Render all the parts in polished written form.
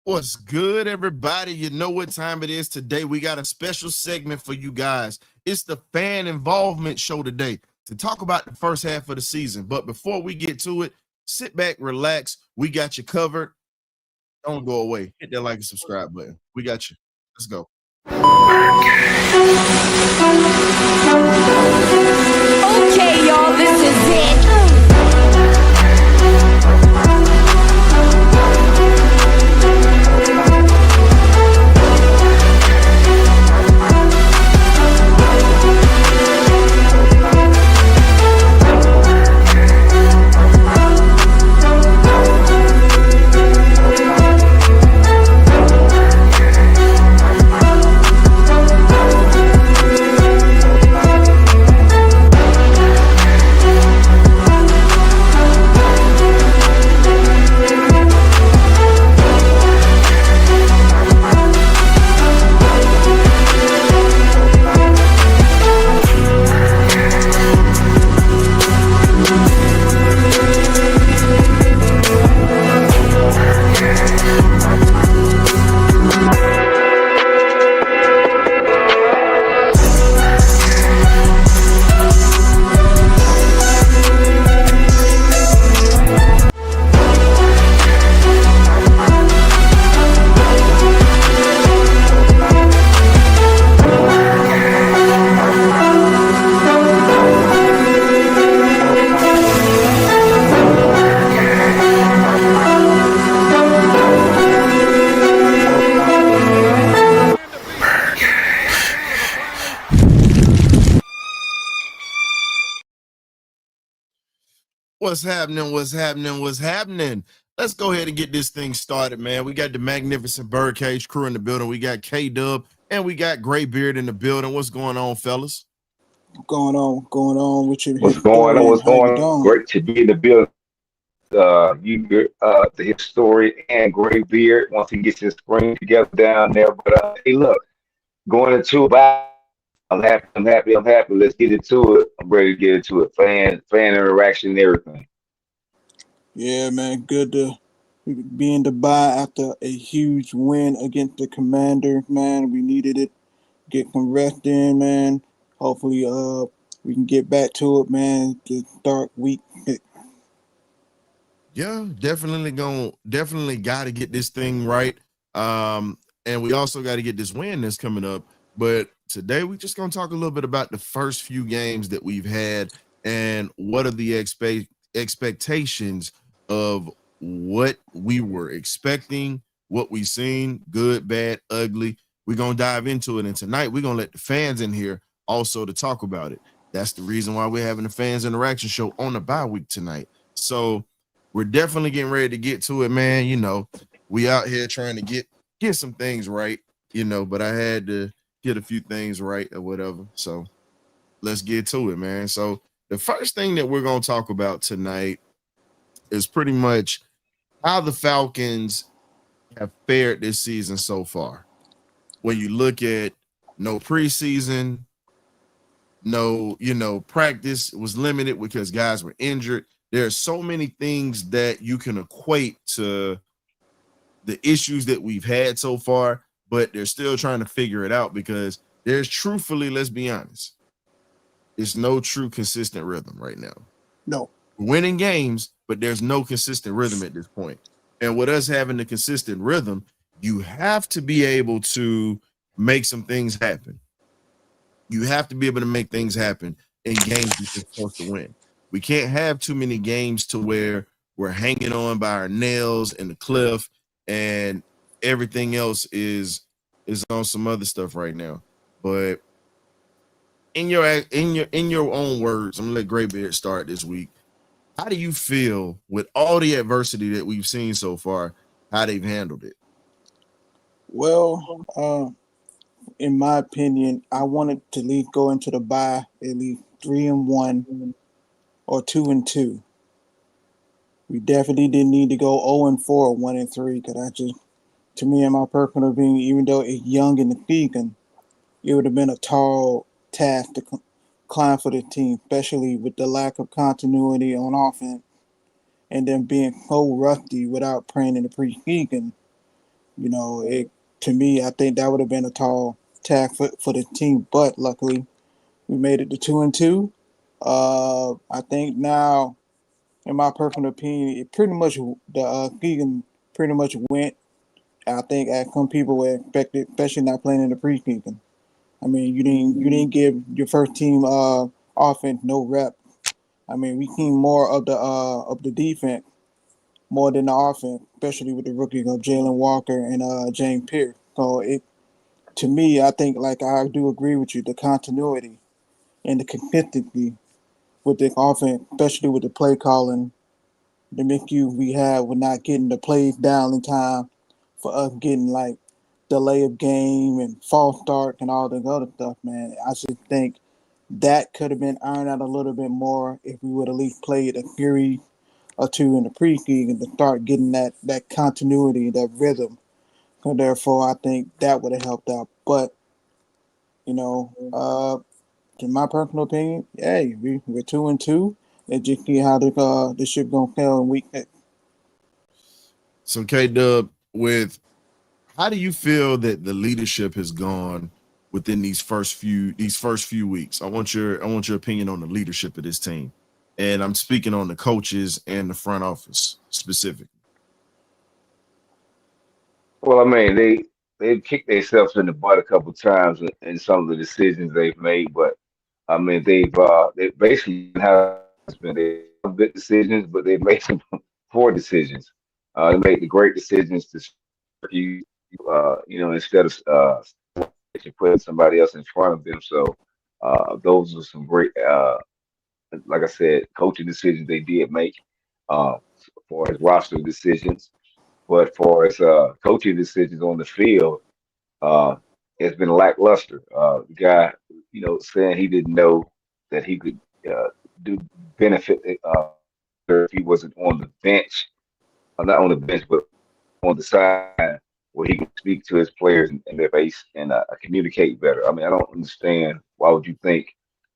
What's good, everybody? You know what time it is today. We got a special segment for you guys. It's the fan involvement show today to talk about the first half of the season. But before we get to it, sit back, relax. We got you covered. Don't go away. Hit that like and subscribe button. We got you. Let's go. Okay, y'all, this is it. What's happening? What's happening? What's happening? Let's go ahead and get this thing started, man. We got the magnificent Birdcage crew in the building. We got K-Dub and we got Graybeard in the building. What's going on, fellas? Going on with your What's going on? historian? What's How you going on? doing? Great to be in the building. The historian and Gray Beard once he gets his spring together down there. But hey, look, going into it, I'm happy. Let's get into it. I'm ready to get into it. Fan interaction, and everything. Yeah, man. Good to be in Dubai after a huge win against the Commander. Man, we needed it. Get some rest in, man. Hopefully, we can get back to it, man. To start week. Yeah, definitely got to get this thing right. And we also got to get this win that's coming up. But today we just gonna talk a little bit about the first few games that we've had and what are the expectations of what we were expecting, what we seen, good, bad, ugly. We're gonna dive into it, and tonight we're gonna let the fans in here also to talk about it. That's the reason why we're having the fans interaction show on the bye week tonight. So we're definitely getting ready to get to it, man. You know, we out here trying to get some things right, but I had to get a few things right or whatever. So let's get to it, man. So the first thing that we're gonna talk about tonight is pretty much how the Falcons have fared this season so far. When you look at no preseason, no, practice was limited because guys were injured. There are so many things that you can equate to the issues that we've had so far, but they're still trying to figure it out because there's truthfully, let's be honest, there's no true consistent rhythm right now. No. We're winning games, but there's no consistent rhythm at this point. And with us having the consistent rhythm, you have to be able to make some things happen. You have to be able to make things happen in games that you're supposed to win. We can't have too many games to where we're hanging on by our nails in the cliff and everything else is on some other stuff right now. But in your own words, I'm gonna let Graybeard start this week. How do you feel with all the adversity that we've seen so far, how they've handled it? Well, in my opinion, I wanted to at least go into the bye at least 3-1 or 2-2. We definitely didn't need to go 0-4 or 1-3 because to me, in my personal opinion, even though it's young in the season, it would have been a tall task to climb for the team, especially with the lack of continuity on offense and then being so rusty without playing in the preseason. To me, I think that would have been a tall task for the team. But luckily, we made it to 2-2. I think now, in my personal opinion, it pretty much the season pretty much went. I think as some people were expected, especially not playing in the preseason. I mean, you didn't give your first team offense no rep. I mean, we seen more of the defense more than the offense, especially with the rookies of Jalen Walker and James Pierce. So it to me, I think like I do agree with you, the continuity and the consistency with the offense, especially with the play calling, the miscue we had with not getting the plays down in time for us getting like delay of game and false start and all the other stuff, man. I just think that could have been ironed out a little bit more if we would at least played a series or two in the preseason to start getting that continuity, that rhythm. So therefore, I think that would have helped out. But you know, in my personal opinion, hey, we're 2-2. Let's just see how the ship gonna fail in week 6. So K Dub, with how do you feel that the leadership has gone within these first few weeks? I want your opinion on the leadership of this team. And I'm speaking on the coaches and the front office specifically. Well, I mean, they've kicked themselves in the butt a couple times in some of the decisions they've made, but I mean, they basically have been they have good decisions, but they've made some poor decisions. They made the great decisions to you, instead of putting somebody else in front of them. So those are some great, like I said, coaching decisions they did make for his roster decisions. But for his coaching decisions on the field, uh, it's been lackluster. The guy, saying he didn't know that he could uh, do benefit if he wasn't on the bench, not on the bench, but on the side where he can speak to his players in their face and communicate better. I mean, I don't understand why would you think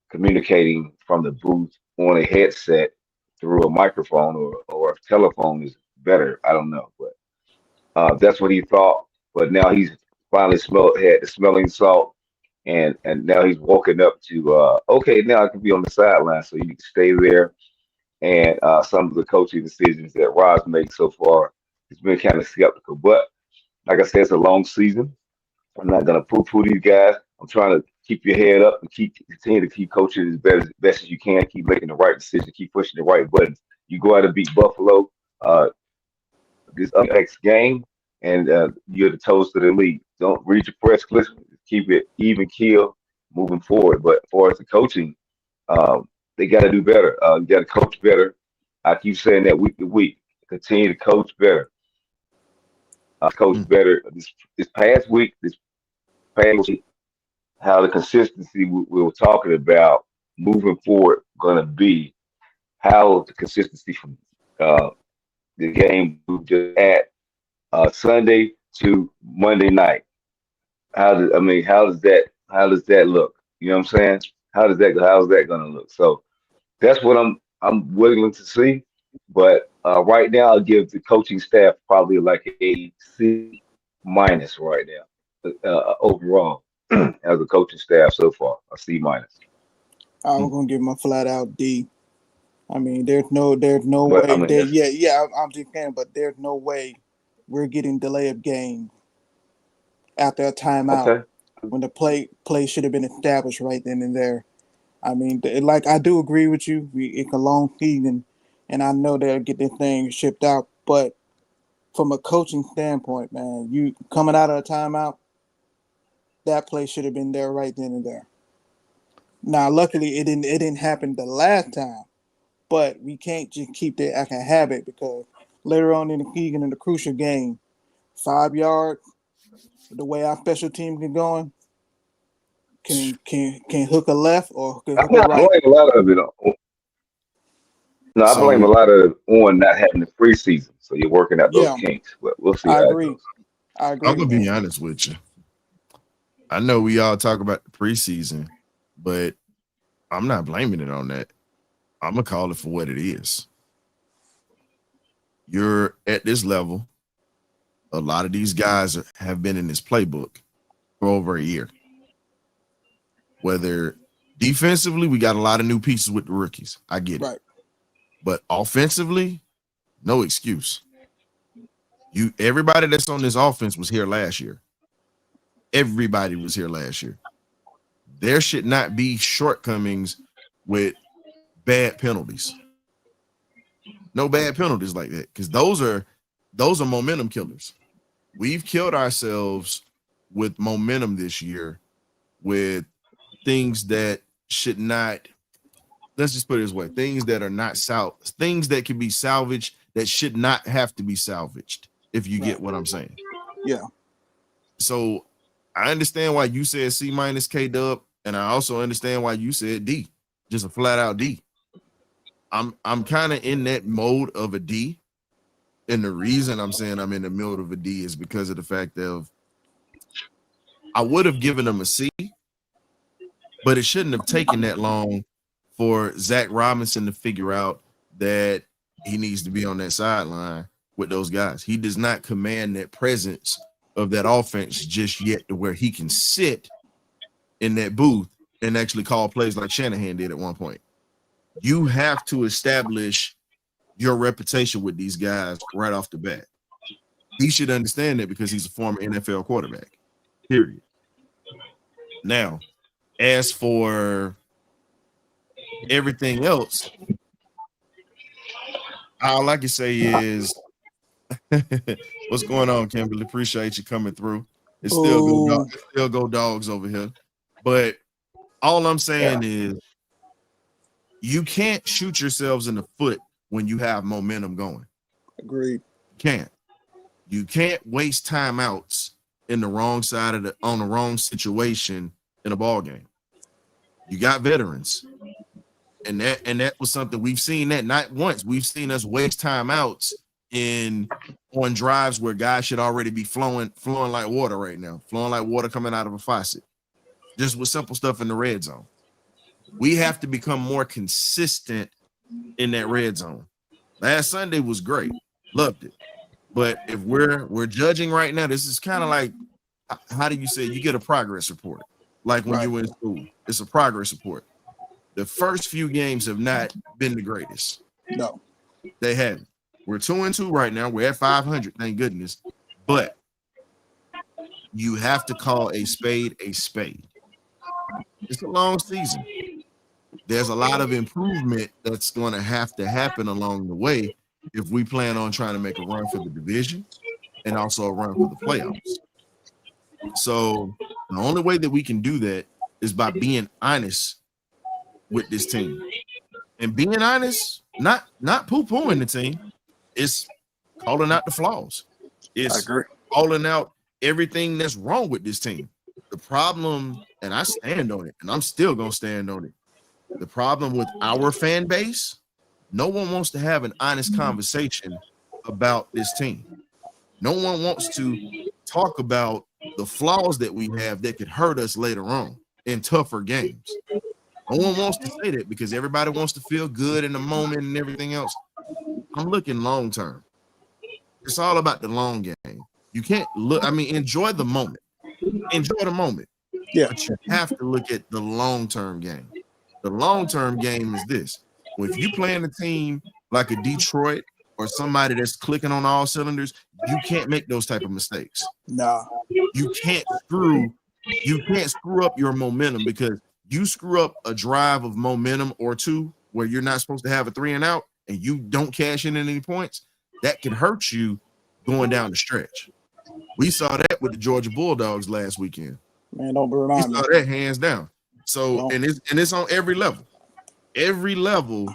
communicating from the booth on a headset through a microphone or a telephone is better. I don't know, but that's what he thought. But now he's finally had the smelling salt, and now he's woken up to okay, now I can be on the sideline, so you need to stay there. And some of the coaching decisions that Rod's made so far, it's been kind of skeptical. But like I said, it's a long season. I'm not gonna poo-poo these guys. I'm trying to keep your head up and continue to keep coaching best as you can. Keep making the right decision. Keep pushing the right buttons. You go out and beat Buffalo this next game, and you're the toast of the league. Don't read your press clips. Keep it even keel moving forward. But as far as the coaching, they got to do better. You got to coach better. I keep saying that week to week. Continue to coach better. Coach Mm. better. This past week, how the consistency we were talking about moving forward going to be. How the consistency from uh, the game we just at Sunday to Monday night. How does that look? You know what I'm saying? How's that gonna look? So that's what I'm willing to see. But right now, I'll give the coaching staff probably like a C minus right now overall as a coaching staff so far, a C minus. I was Mm. gonna give him a flat out D. I mean, there's no But I way. mean, that's I'm just saying, but there's no way we're getting delay of game after a timeout okay. when the play should have been established right then and there. I mean, like I do agree with you. It's a long season, and I know they'll get this thing shipped out. But from a coaching standpoint, man, you coming out of a timeout, that play should have been there right then and there. Now, luckily, it didn't happen the last time, but we can't just keep that as a habit because later on in the season in the crucial game, 5 yards, the way our special team get going, can hook a left or can I'm hook a not right. blaming a lot of it on. No, I blame a So lot of it on not having the preseason. So you're working out those Yeah, kinks, but we'll see I how it agree. goes. I I'm agree, gonna be man. honest with you. I know we all talk about the preseason, but I'm not blaming it on that. I'm gonna call it for what it is. You're at this level. A lot of these guys have been in this playbook for over a year. Whether defensively, we got a lot of new pieces with the rookies. I get it. Right. But offensively, no excuse. Everybody that's on this offense was here last year. Everybody was here last year. There should not be shortcomings with bad penalties. No bad penalties like that, because those are momentum killers. We've killed ourselves with momentum this year with things that should not, let's just put it this way, things that are not things that can be salvaged that should not have to be salvaged, if you get what I'm saying. Yeah. So I understand why you said C minus K Dub, and I also understand why you said D, just a flat out D. I'm kind of in that mode of a D, and the reason I'm saying I'm in the mode of a D is because of the fact of I would have given them a C, but it shouldn't have taken that long for Zac Robinson to figure out that he needs to be on that sideline with those guys. He does not command that presence of that offense just yet to where he can sit in that booth and actually call plays like Shanahan did at one point. You have to establish your reputation with these guys right off the bat. He should understand that because he's a former NFL quarterback, period. Now, as for everything else, all I can say is what's going on, Kimberly? Appreciate you coming through. It's still go dogs over here. But all I'm saying is you can't shoot yourselves in the foot when you have momentum going. Agreed. You can't waste timeouts in the wrong side of on the wrong situation in a ball game. You got veterans. And that was something we've seen that not once. We've seen us waste timeouts on drives where guys should already be flowing like water right now, flowing like water coming out of a faucet, just with simple stuff in the red zone. We have to become more consistent in that red zone. Last Sunday was great, loved it. But if we're judging right now, this is kind of like, how do you say, you get a progress report, like when you were in school. It's a progress report. The first few games have not been the greatest. No, they haven't. We're 2-2 right now. We're at 500, thank goodness. But you have to call a spade a spade. It's a long season. There's a lot of improvement that's going to have to happen along the way if we plan on trying to make a run for the division and also a run for the playoffs. So the only way that we can do that is by being honest with this team. And being honest, not poo-pooing the team, it's calling out the flaws. It's calling out everything that's wrong with this team. The problem, and I stand on it, and I'm still going to stand on it. The problem with our fan base, no one wants to have an honest conversation about this team. No one wants to talk about the flaws that we have that could hurt us later on in tougher games. No one wants to say that because everybody wants to feel good in the moment and everything else. I'm looking long term. It's all about the long game. You can't enjoy the moment. Enjoy the moment. Yeah. But you have to look at the long-term game. The long-term game is this. Well, if you playing a team like a Detroit or somebody that's clicking on all cylinders, you can't make those type of mistakes. Nah. You can't screw up your momentum, because you screw up a drive of momentum or two where you're not supposed to have a 3 and out and you don't cash in any points, that can hurt you going down the stretch. We saw that with the Georgia Bulldogs last weekend. Man, don't remind me. We saw that hands down. So, and it's on every level. Every level,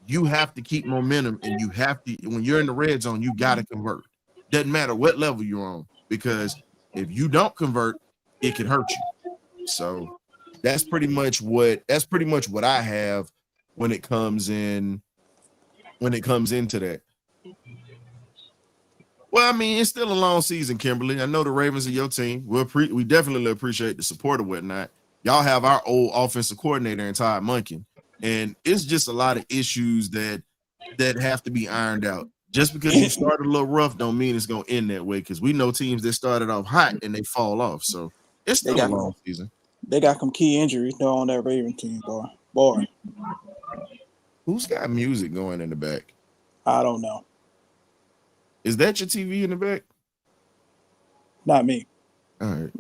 you have to keep momentum, and you have to, when you're in the red zone, you got to convert. Doesn't matter what level you're on, because if you don't convert, it can hurt you. So that's pretty much what I have when it comes into that. Well, I mean, it's still a long season, Kimberly. I know the Ravens are your team. We definitely appreciate the support and whatnot. Y'all have our old offensive coordinator in Todd Monken, and it's just a lot of issues that have to be ironed out. Just because you started a little rough don't mean it's gonna end that way. Because we know teams that started off hot and they fall off. So it's still a long season. They got some key injuries though on that Raven team, boy. Who's got music going in the back? I don't know. Is that your TV in the back? Not me. All right.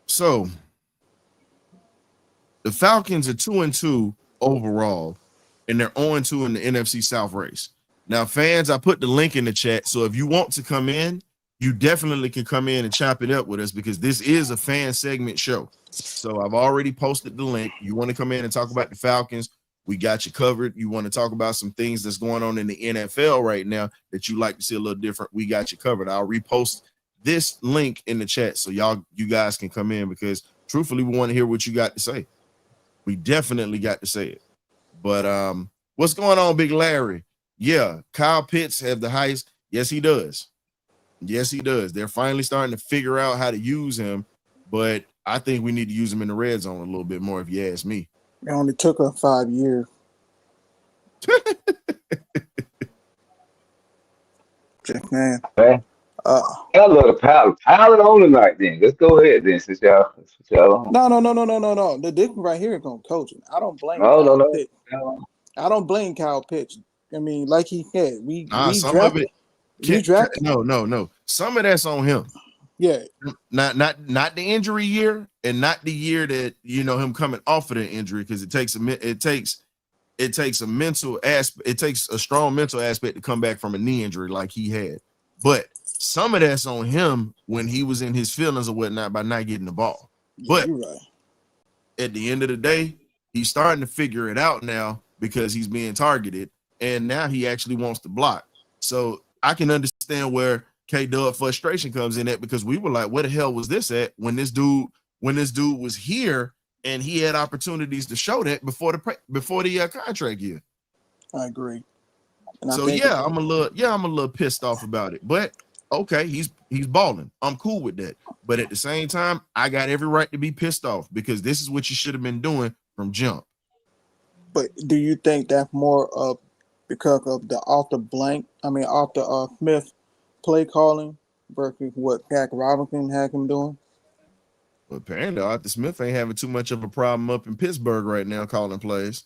So the Falcons are 2-2 overall, and they're 0-2 in the NFC South race. Now, fans, I put the link in the chat, so if you want to come in, you definitely can come in and chop it up with us because this is a fan segment show. So I've already posted the link. You want to come in and talk about the Falcons, we got you covered. You want to talk about some things that's going on in the NFL right now that you like to see a little different, we got you covered. I'll repost this link in the chat so you guys can come in because truthfully, we want to hear what you got to say. We definitely got to say it. But what's going on, Big Larry? Yeah, Kyle Pitts have the highest. Yes, he does. Yes, he does. They're finally starting to figure out how to use him, but I think we need to use him in the red zone a little bit more, if you ask me. It only took her 5 years. Just man. I love the pilot. Pilot on tonight then. Let's go ahead then, since y'all on. No. The dick right here is gonna coach it. I don't blame No. Pitts. I don't blame Kyle Pitts. I mean, like he said, we drafted. No. Some of that's on him. Yeah. Not the injury year and not the year that him coming off of the injury, because it takes a mental aspect, it takes a strong mental aspect to come back from a knee injury like he had. But some of that's on him when he was in his feelings or whatnot by not getting the ball. But at the end of the day, he's starting to figure it out now because he's being targeted, and now he actually wants to block. So I can understand where K-Dub frustration comes in at, because we were like, where the hell was this at when this dude was here and he had opportunities to show that before the contract year. I agree. And I'm a little pissed off about it. But okay, he's balling. I'm cool with that. But at the same time, I got every right to be pissed off because this is what you should have been doing from jump. But do you think that's more of because of the Smith play calling versus what Zac Robinson had him doing? Well, apparently Arthur Smith ain't having too much of a problem up in Pittsburgh right now calling plays.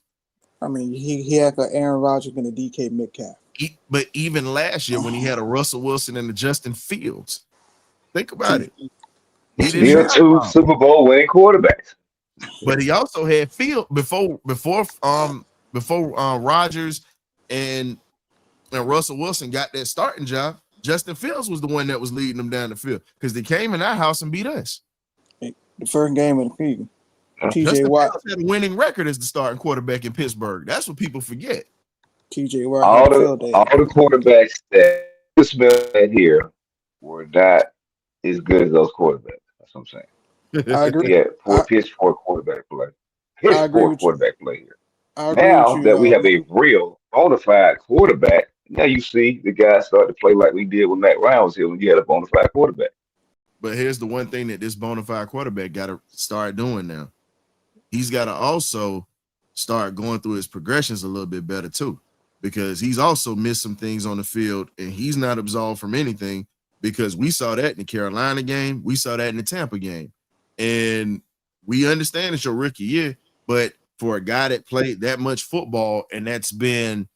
I mean, he had an Aaron Rodgers and a DK Metcalf. But even last year when he had a Russell Wilson and a Justin Fields, think about it. He still 2 Super Bowl winning quarterbacks. But he also had Field before Rodgers and Russell Wilson got that starting job. Justin Fields was the one that was leading them down the field because they came in our house and beat us. The first game of the season. TJ Watt had a winning record as the starting quarterback in Pittsburgh. That's what people forget. TJ Watt. All the quarterbacks that Smith had here were not as good as those quarterbacks. That's what I'm saying. I agree. Yeah, poor quarterback play. Quarterback play here. Now that we have a real bona fide quarterback, now you see the guys start to play like we did when Matt Ryan was here when you had a bona fide quarterback. But here's the one thing that this bona fide quarterback got to start doing now. He's got to also start going through his progressions a little bit better too, because he's also missed some things on the field and he's not absolved from anything, because we saw that in the Carolina game. We saw that in the Tampa game. And we understand it's your rookie year, but for a guy that played that much football and that's been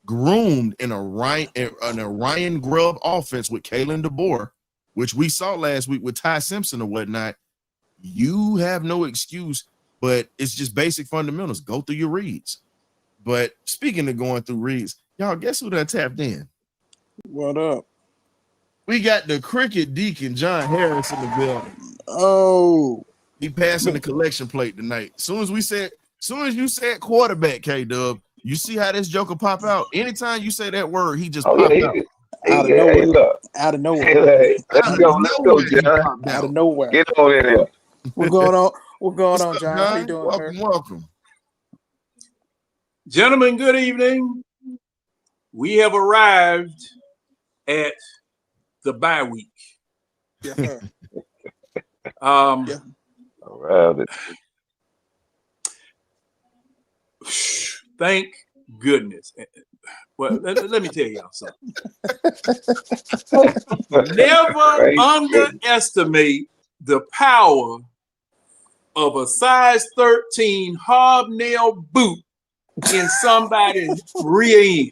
groomed in a Ryan Grubb offense with Kalen DeBoer, which we saw last week with Ty Simpson or whatnot, you have no excuse, but it's just basic fundamentals. Go through your reads. But speaking of going through reads, y'all, guess who that tapped in? What up? We got the cricket deacon, John Harris, in the building. Oh. He passing the collection plate tonight. Soon as you said quarterback, K-Dub, you see how this joker pop out? Anytime you say that word, he just popped out. Out of nowhere. Let's go, John. Out of nowhere. Get on in there. What's going on? What's going on, John? How you doing, welcome. Gentlemen, good evening. We have arrived at the bye week. Yeah. Arrived. Thank goodness. Well, let me tell y'all something. Never Right. underestimate the power of a size 13 hobnail boot in somebody's rear end.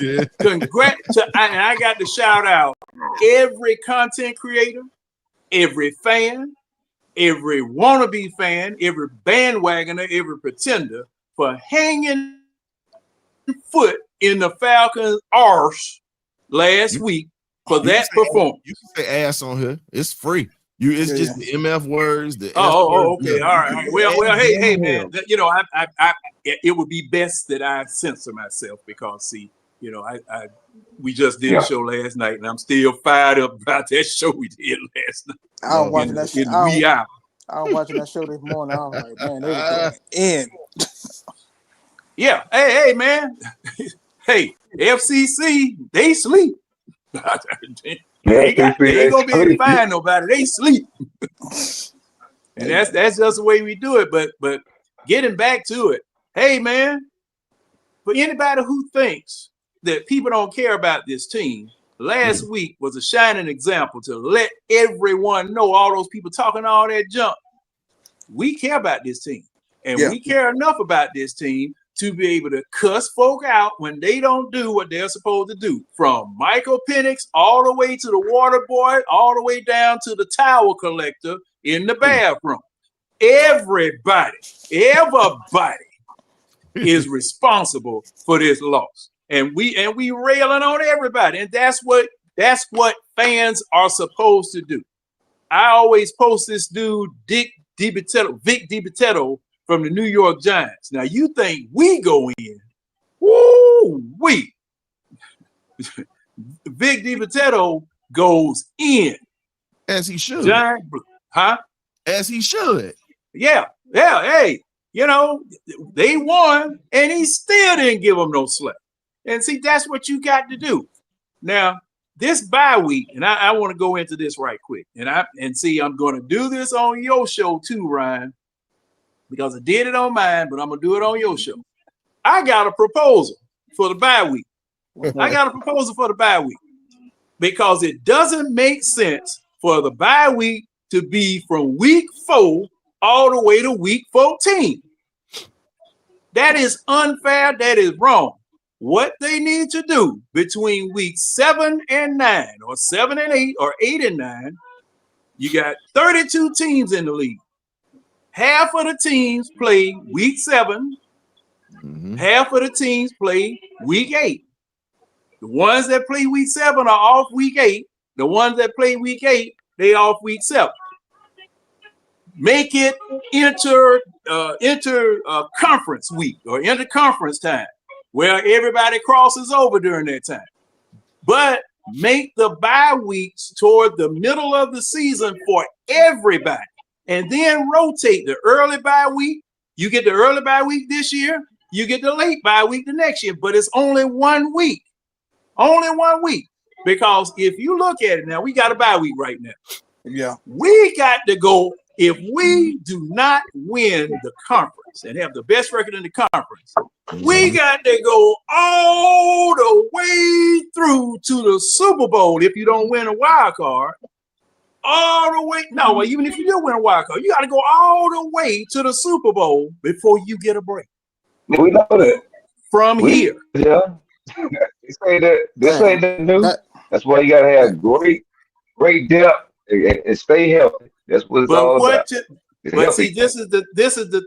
Yeah. Congrats! And I got to shout out every content creator, every fan, every wannabe fan, every bandwagoner, every pretender for hanging foot in the Falcons' arse last week for that performance. You can say ass on here. It's free. It's just the MF words. The Okay, all right. Well, hey, man. You know, it would be best that I censor myself because, see, you know, we just did a show last night, and I'm still fired up about that show we did last night. I was watching that show. I was watching that show this morning. I was like, man, they were going in. Yeah. Hey, man. Hey, FCC, they sleep. They ain't gonna be able to find nobody. They sleep. And that's just the way we do it. But getting back to it, hey man, for anybody who thinks that people don't care about this team, last week was a shining example to let everyone know, all those people talking all that junk. We care about this team. And we care enough about this team to be able to cuss folk out when they don't do what they're supposed to do. From Michael Penix all the way to the water boy, all the way down to the towel collector in the bathroom. Everybody is responsible for this loss. And we railing on everybody. And that's what fans are supposed to do. I always post this dude, Vic DiBitetto, from the New York Giants. Now you think we go in? Woo wee! Vic DiBitetto goes in as he should. Giant, huh? As he should. Yeah. Hey, you know they won, and he still didn't give them no slack. And see, that's what you got to do. Now this bye week, and I want to go into this right quick, and see, I'm going to do this on your show too, Ryan. Because I did it on mine, but I'm going to do it on your show. I got a proposal for the bye week. Because it doesn't make sense for the bye week to be from week 4 all the way to week 14. That is unfair. That is wrong. What they need to do between week 7 and 9, or 7 and 8, or 8 and 9, you got 32 teams in the league. Half of the teams play week 7. Half of the teams play week 8. The ones that play week 7 are off week 8. The ones that play week 8, they off week 7. Make it inter conference week or interconference time where everybody crosses over during that time. But make the bye weeks toward the middle of the season for everybody. And then rotate the early bye week. You get the early bye week this year. You get the late bye week the next year. But it's only 1 week. Only 1 week. Because if you look at it now, we got a bye week right now. Yeah. We got to go. If we do not win the conference and have the best record in the conference, we got to go all the way through to the Super Bowl if you don't win a wild card. All the way. No, well, even if you do win a wild card, you got to go all the way to the Super Bowl before you get a break. We know that. From here. Yeah. This ain't that new. That's why you got to have great depth and stay healthy. That's what it's all about. But see, this is the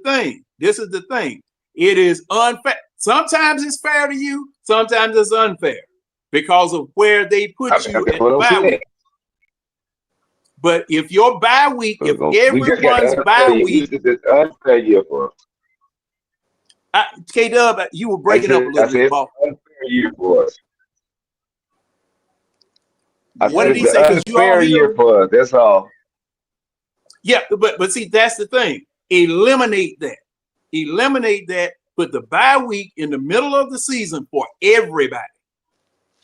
thing. It is unfair. Sometimes it's fair to you. Sometimes it's unfair because of where they put you at the bye week. But if your bye week, if everyone's bye week, it's unfair year for us. K-Dub, you were breaking up a little bit. Unfair year for us. What did he say? Unfair year for us. That's all. Yeah, but see, that's the thing. Eliminate that. Put the bye week in the middle of the season for everybody.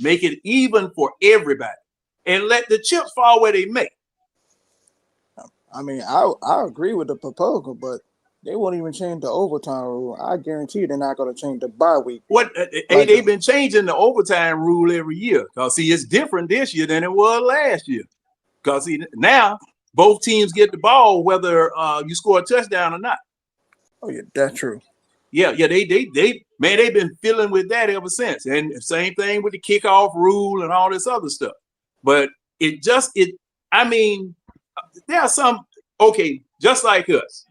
Make it even for everybody, and let the chips fall where they may. I mean, I agree with the proposal, but They won't even change the overtime rule. I guarantee you they're not going to change the bye week. What they've been changing the overtime rule every year. Because see, it's different this year than it was last year. Because see, now both teams get the ball whether you score a touchdown or not. Oh yeah, that's true. Yeah, they've been fiddling with that ever since. And same thing with the kickoff rule and all this other stuff. But I mean, there are some, just like us.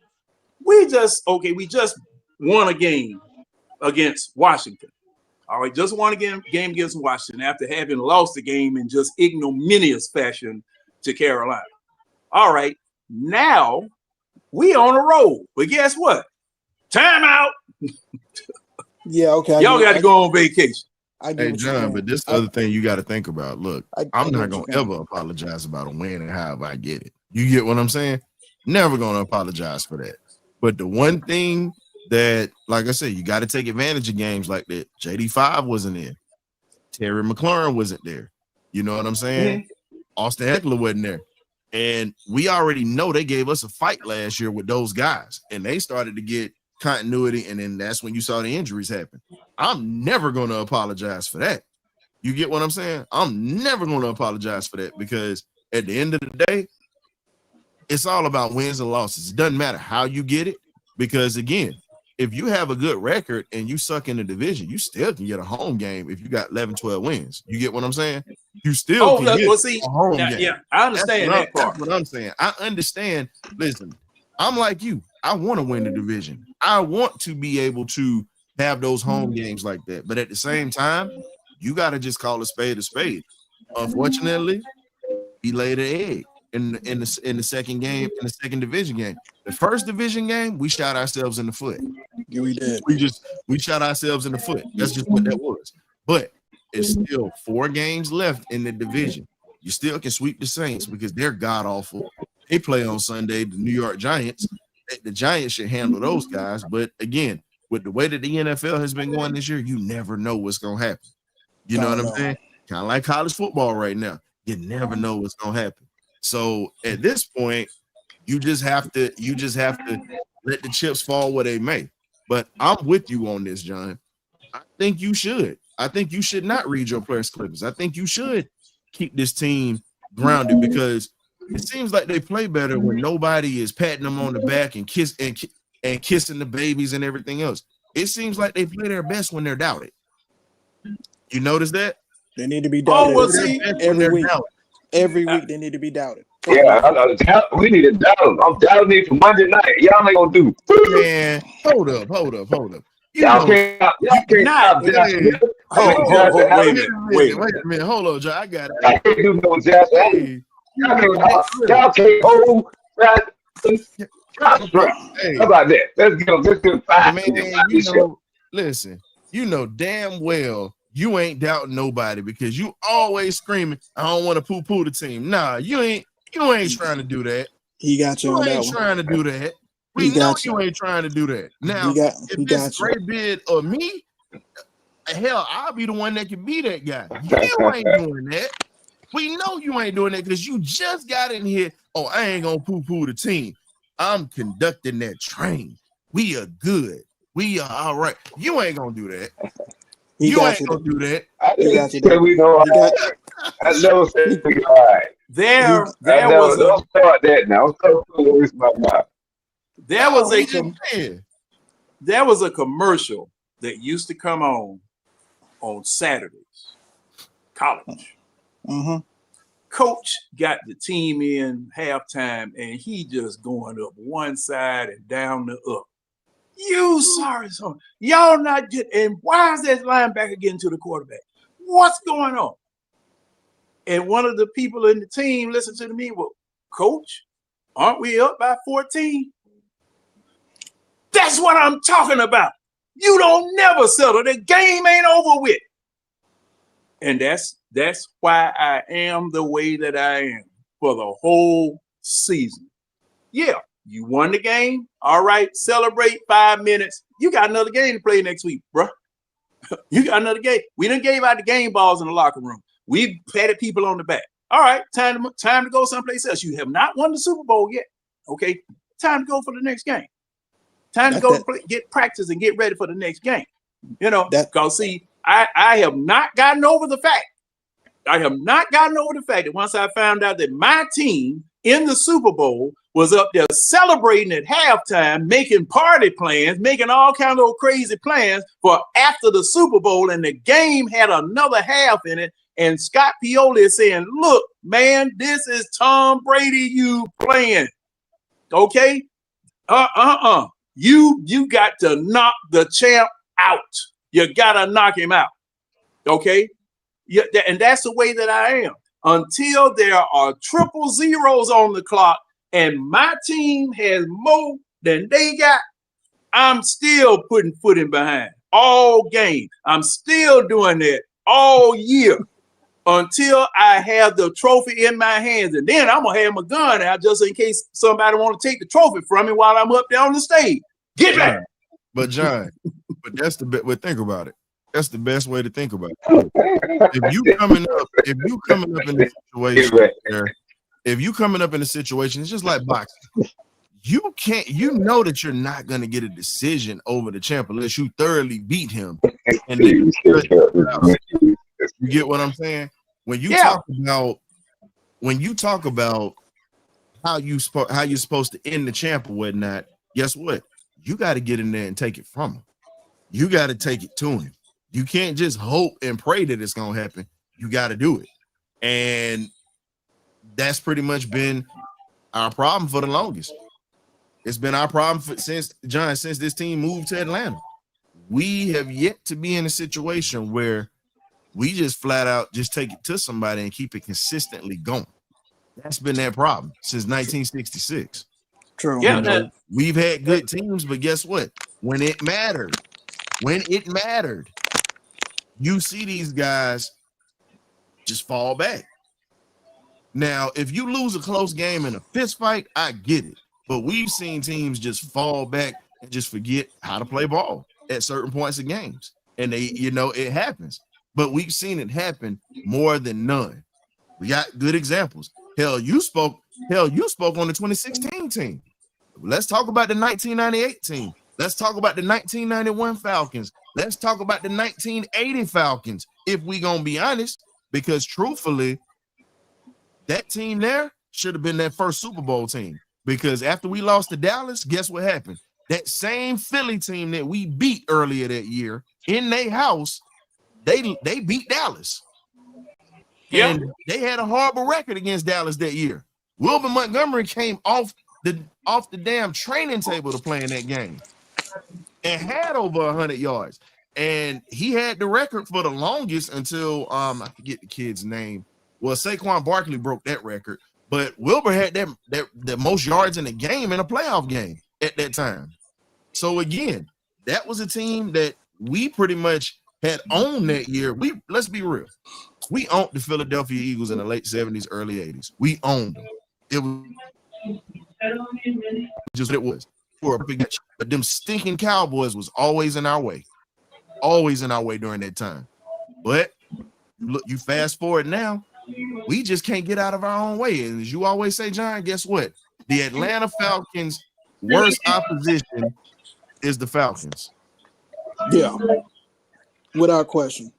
We just won a game against Washington. All right, just won a game against Washington after having lost the game in just ignominious fashion to Carolina. All right, now we on a roll. But guess what? Timeout. Yeah, okay. Y'all got to go on vacation. Hey, John, but this other thing you got to think about. Look, I'm not going to ever apologize about a win and however I get it. You get what I'm saying? Never going to apologize for that. But the one thing that, like I said, you got to take advantage of games like that. JD5 wasn't in. Terry McLaurin wasn't there. You know what I'm saying? Mm-hmm. Austin Eckler wasn't there. And we already know they gave us a fight last year with those guys. And they started to get continuity. And then that's when you saw the injuries happen. I'm never going to apologize for that. You get what I'm saying? I'm never going to apologize for that because at the end of the day, it's all about wins and losses. It doesn't matter how you get it because, again, if you have a good record and you suck in the division, you still can get a home game if you got 11, 12 wins. You get what I'm saying? You still can get a home game. Yeah, I understand that part. That's what I'm saying. I understand. Listen, I'm like you. I want to win the division. I want to be able to have those home games like that. But at the same time, you got to just call a spade a spade. Unfortunately, he laid an egg. In the second game, in the second division game. The first division game, we shot ourselves in the foot. Yeah, we did. We shot ourselves in the foot. That's just what that was. But it's still 4 games left in the division. You still can sweep the Saints because they're god awful. They play on Sunday, the New York Giants. The Giants should handle those guys. But again, with the way that the NFL has been going this year, you never know what's gonna happen. You know what I'm saying? Kind of like college football right now. You never know what's gonna happen. So at this point, you just have to let the chips fall where they may. But I'm with you on this, John. I think you should. I think you should not read your players' clippers. I think you should keep this team grounded because it seems like they play better when nobody is patting them on the back and kissing the babies and everything else. It seems like they play their best when they're doubted. You notice that? They need to be doubted. Oh, well, see, every week. Every week they need to be doubted. Yeah, I know. We need to doubt them. I'm doubting it for Monday night. Y'all ain't gonna do. Man, hold up. Y'all can't stop. Wait a minute. Hold on, John. I got it. I can't do no Jackson. Y'all can't hold. Hey, how about that? Let's go 5 minutes. Listen, you know damn well you ain't doubting nobody because you always screaming, I don't want to poo-poo the team. Nah, you ain't trying to do that. He got you on that one. You ain't trying to do that. We know you ain't trying to do that. Now, if it's Gray Beard or me, hell, I'll be the one that can be that guy. You ain't doing that. We know you ain't doing that because you just got in here. Oh, I ain't gonna poo-poo the team. I'm conducting that train. We are good. We are all right. You ain't gonna do that. You ain't gonna do that. I never said we all right. There was don't start that now. There was a commercial that used to come on Saturdays. College. Mm-hmm. Coach got the team in halftime, and he just going up one side and down the up. You sorry son. Y'all not get. And why is that linebacker getting to the quarterback? What's going on? And one of the people in the team listened to me. Well, Coach, aren't we up by 14? That's what I'm talking about. You don't never settle. The game ain't over with. And that's why I am the way that I am for the whole season. Yeah, you won the game. All right, celebrate 5 minutes. You got another game to play next week, bro. You got another game. We done gave out the game balls in the locker room. We patted people on the back. All right, time to go someplace else. You have not won the Super Bowl yet. Okay, time to go for the next game. Time to go get practice and get ready for the next game. You know, because see, I have not gotten over the fact. I have not gotten over the fact that once I found out that my team in the Super Bowl was up there celebrating at halftime, making party plans, making all kinds of crazy plans for after the Super Bowl, and the game had another half in it. And Scott Pioli is saying, look, man, this is Tom Brady you playing. Okay? You got to knock the champ out. You got to knock him out. Okay? Yeah, and that's the way that I am. Until there are triple zeros on the clock and my team has more than they got, I'm still putting foot in behind all game. I'm still doing that all year until I have the trophy in my hands. And then I'm going to have my gun out just in case somebody want to take the trophy from me while I'm up there on the stage. Get back. But John, that's the bit. But think about it. That's the best way to think about it. If you coming up in a situation if you coming up in a situation, it's just like boxing. You can't, you know that you're not going to get a decision over the champ unless you thoroughly beat him. And then you get what I'm saying? When you talk about how you're supposed to end the champ or whatnot, guess what? You got to get in there and take it from him. You got to take it to him. You can't just hope and pray that it's going to happen. You got to do it. And that's pretty much been our problem for the longest. It's been our problem since this team moved to Atlanta. We have yet to be in a situation where we just flat out just take it to somebody and keep it consistently going. That's been that problem since 1966. True. Yeah, we've had good teams, but guess what? When it mattered, you see these guys just fall back. Now, if you lose a close game in a fist fight, I get it. But we've seen teams just fall back and just forget how to play ball at certain points of games. And it happens. But we've seen it happen more than none. We got good examples. Hell, you spoke on the 2016 team. Let's talk about the 1998 team. Let's talk about the 1991 Falcons. Let's talk about the 1980 Falcons, if we gonna be honest, because truthfully, that team there should have been that first Super Bowl team. Because after we lost to Dallas, guess what happened? That same Philly team that we beat earlier that year in their house, they beat Dallas. Yeah. And they had a horrible record against Dallas that year. Wilbur Montgomery came off the damn training table to play in that game and had over 100 yards. And he had the record for the longest until I forget the kid's name. Well, Saquon Barkley broke that record, but Wilbur had the most yards in a game in a playoff game at that time. So again, that was a team that we pretty much had owned that year. Let's be real. We owned the Philadelphia Eagles in the late 70s, early 80s. We owned them. It was just what it was. But them stinking Cowboys was always in our way. Always in our way during that time. But look, you fast forward now, we just can't get out of our own way. And as you always say, John, guess what? The Atlanta Falcons' worst opposition is the Falcons. Yeah, without question.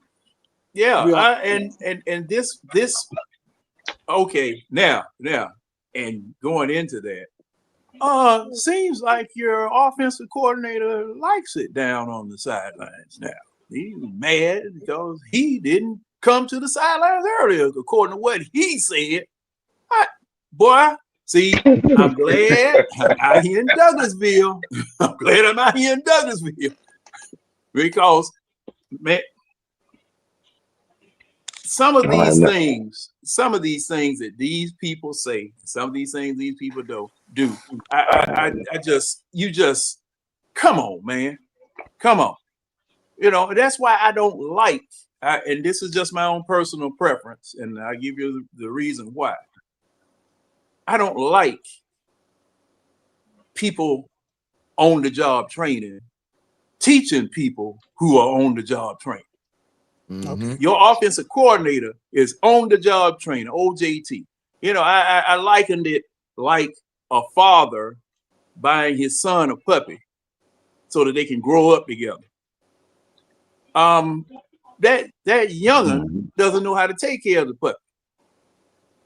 Yeah, and this okay, now, and going into that, seems like your offensive coordinator likes it down on the sidelines now. He's mad because he didn't come to the sidelines earlier, according to what he said. Boy, see, I'm glad I'm out here in Douglasville. Because, man, some of these things that these people say, some of these things these people do. You just come on, man. Come on. That's why I don't like, and this is just my own personal preference, and I'll give you the reason why. I don't like people on the job training, teaching people who are on the job training. Mm-hmm. Your offensive coordinator is on the job training, OJT. I likened it like a father buying his son a puppy so that they can grow up together. That youngin' doesn't know how to take care of the puppy.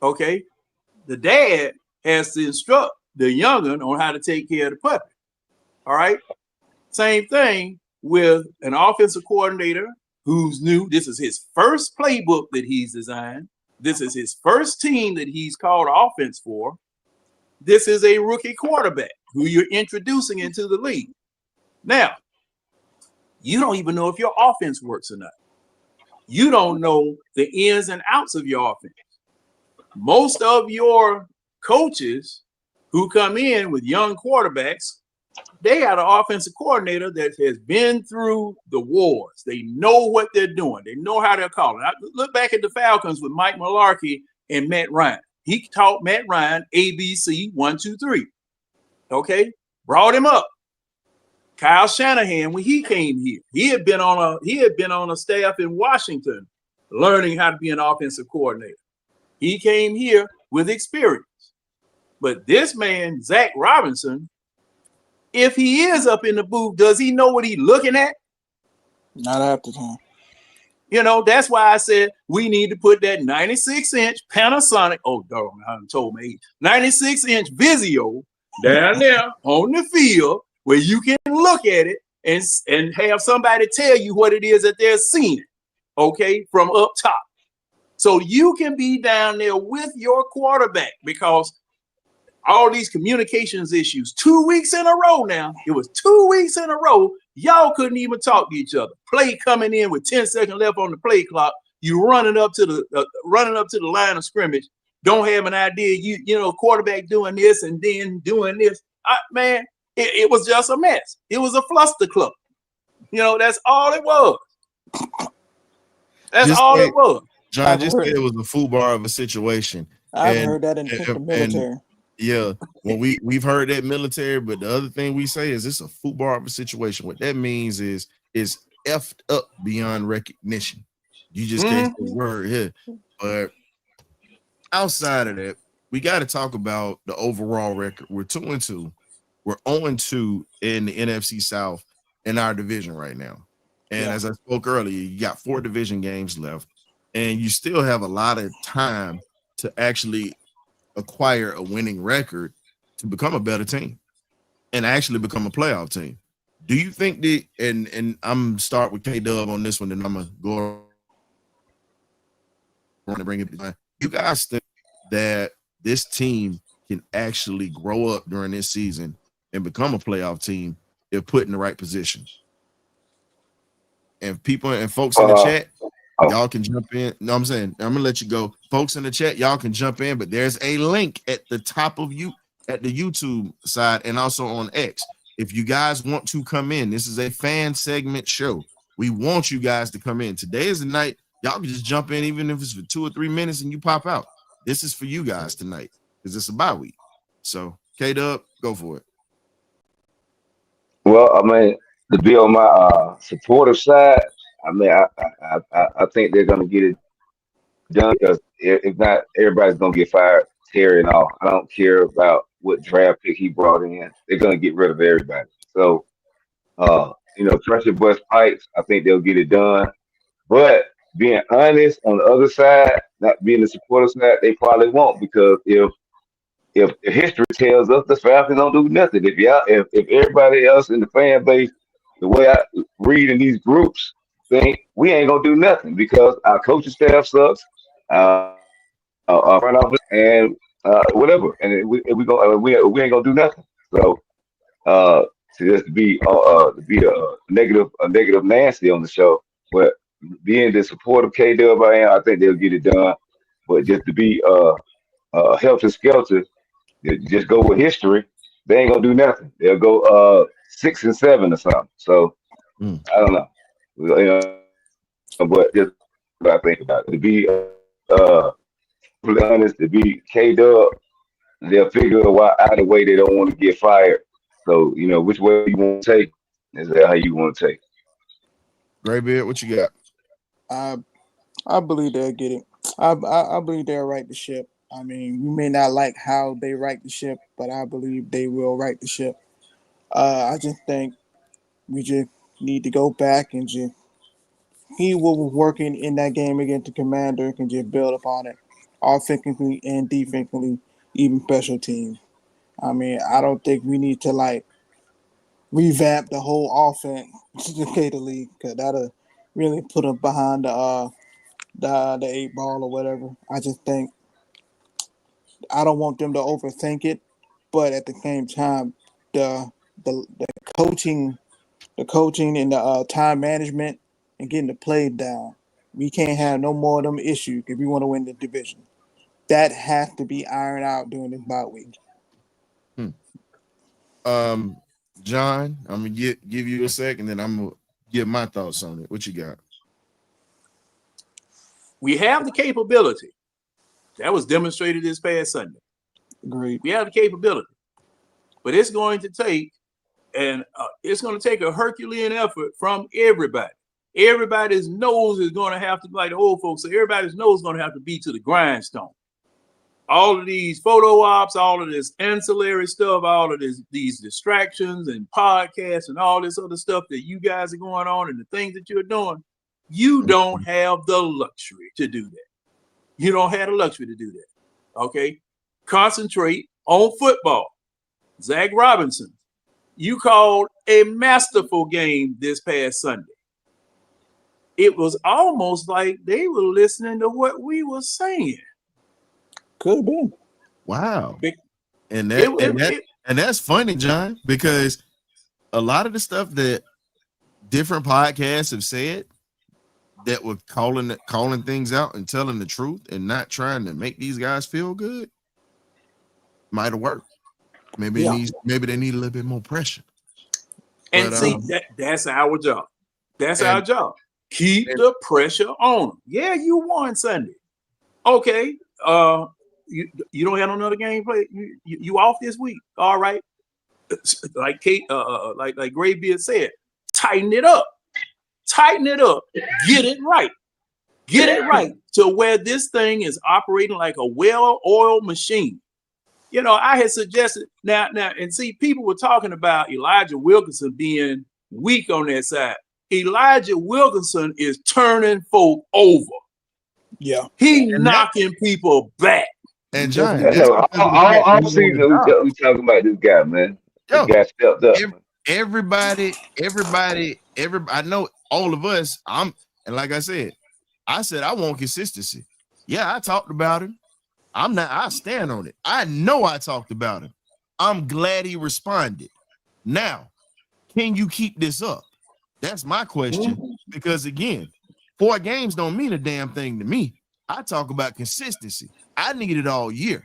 Okay, the dad has to instruct the youngin' on how to take care of the puppy. All right, same thing with an offensive coordinator who's new. This is his first playbook that he's designed. This is his first team that he's called offense for. This is a rookie quarterback who you're introducing into the league. Now, you don't even know if your offense works or not. You don't know the ins and outs of your offense. Most of your coaches who come in with young quarterbacks, they got an offensive coordinator that has been through the wars. They know what they're doing. They know how they're calling. I look back at the Falcons with Mike Mularkey and Matt Ryan. He taught Matt Ryan ABC 1, 2, 3. Okay, brought him up. Kyle Shanahan, when he came here, he had been on a staff in Washington, learning how to be an offensive coordinator. He came here with experience. But this man, Zac Robinson, if he is up in the booth, does he know what he's looking at? Not half the time. You know, that's why I said we need to put that 96-inch Panasonic, oh, dog, I told me, 96-inch Vizio down there on the field where you can look at it and have somebody tell you what it is that they're seeing, okay, from up top. So you can be down there with your quarterback, because all these communications issues, 2 weeks in a row now, it was 2 weeks in a row, y'all couldn't even talk to each other. Play coming in with 10 seconds left on the play clock, you running up to the line of scrimmage, don't have an idea, you know, quarterback doing this and then doing this. Man, it was just a mess. It was a fluster club. You know, that's all it was. That's all it was. John just said it was a foobar of a situation. I've heard that in the military. Yeah, well, we've heard that military, but the other thing we say is it's a foobar of a situation. What that means is effed up beyond recognition. You just can't say the word here. But outside of that, we got to talk about the overall record. We're 2-2. We're 0-2 in the NFC South in our division right now. And as I spoke earlier, you got 4 division games left, and you still have a lot of time to actually acquire a winning record to become a better team and actually become a playoff team. Do you think that, and I'm start with K-Dub on this one, and I'm gonna go on to bring it behind. You guys think that this team can actually grow up during this season and become a playoff team if put in the right position? And people and folks in the chat, y'all can jump in. No, I'm saying, I'm gonna let you go. Folks in the chat, y'all can jump in, but there's a link at the top of you at the YouTube side and also on X. If you guys want to come in, this is a fan segment show. We want you guys to come in. Today is the night. Y'all can just jump in, even if it's for 2 or 3 minutes and you pop out. This is for you guys tonight because it's a bye week. So, K-Dub, go for it. Well, I mean, to be on my supportive side, I mean, I think they're going to get it done, because if not, everybody's going to get fired, Terry and all. I don't care about what draft pick he brought in. They're going to get rid of everybody. So, you know, pressure bust pipes, I think they'll get it done. But being honest, on the other side, not being the supportive side, they probably won't, because if history tells us the Falcons don't do nothing, if everybody else in the fan base, the way I read in these groups, think we ain't gonna do nothing because our coaching staff sucks, our front office and whatever, and we ain't gonna do nothing. So to just be a negative Nancy on the show, but being the supportive K-Dub I think they'll get it done. But just to be helter skelter, just go with history, they ain't gonna do nothing. They'll go 6 and 7 or something. So I don't know. You know, but just what I think about it. To be honest, to be K-Dub, they'll figure out a way they don't want to get fired. So, you know, which way you want to take is how you want to take. Graybeard, what you got? I believe they'll get it. I believe they'll right the ship. I mean, we may not like how they right the ship, but I believe they will right the ship. I just think We just need to go back and just he what was working in that game against the Commander can just build upon it, offensively and defensively, even special teams. I mean, I don't think we need to like revamp the whole offense to the league because that'll really put them behind the eight ball or whatever. I just think I don't want them to overthink it, but at the same time, the the coaching, the coaching and the time management and getting the play down. We can't have no more of them issues if we want to win the division. That has to be ironed out during this bye week. John, I'm gonna give you a second, then I'm gonna give my thoughts on it. What you got? We have the capability. That was demonstrated this past Sunday. Agreed. We have the capability, but it's going to take a Herculean effort from everybody. Everybody's nose is going to have to, like the old folks say, everybody's nose is going to have to be to the grindstone. All of these photo ops, all of this ancillary stuff, all of these distractions and podcasts and all this other stuff that you guys are going on and the things that you're doing, you don't have the luxury to do that. You don't have the luxury to do that. Okay? Concentrate on football. Zac Robinson, you called a masterful game this past Sunday. It was almost like they were listening to what we were saying. Could have been. Wow. And that's funny, John, because a lot of the stuff that different podcasts have said that were calling things out and telling the truth and not trying to make these guys feel good might have worked. Maybe they need a little bit more pressure. And that's our job. That's our job. Keep the pressure on them. Yeah, you won Sunday. Okay. You don't have another game play. You off this week. All right. Like Kate, like Graybeard said, tighten it up. Tighten it up. Get it right. Get it right to where this thing is operating like a well-oiled machine. You know, I had suggested now, and see, people were talking about Elijah Wilkinson being weak on that side. Elijah Wilkinson is turning folk over. Yeah, he knocking people back. And John, all season we talking about this guy, man. This guy stepped up. Everybody, I know all of us. And like I said I want consistency. Yeah, I talked about him. I stand on it. I know I talked about him. I'm glad he responded. Now, can you keep this up? That's my question. Because again, 4 games don't mean a damn thing to me. I talk about consistency. I need it all year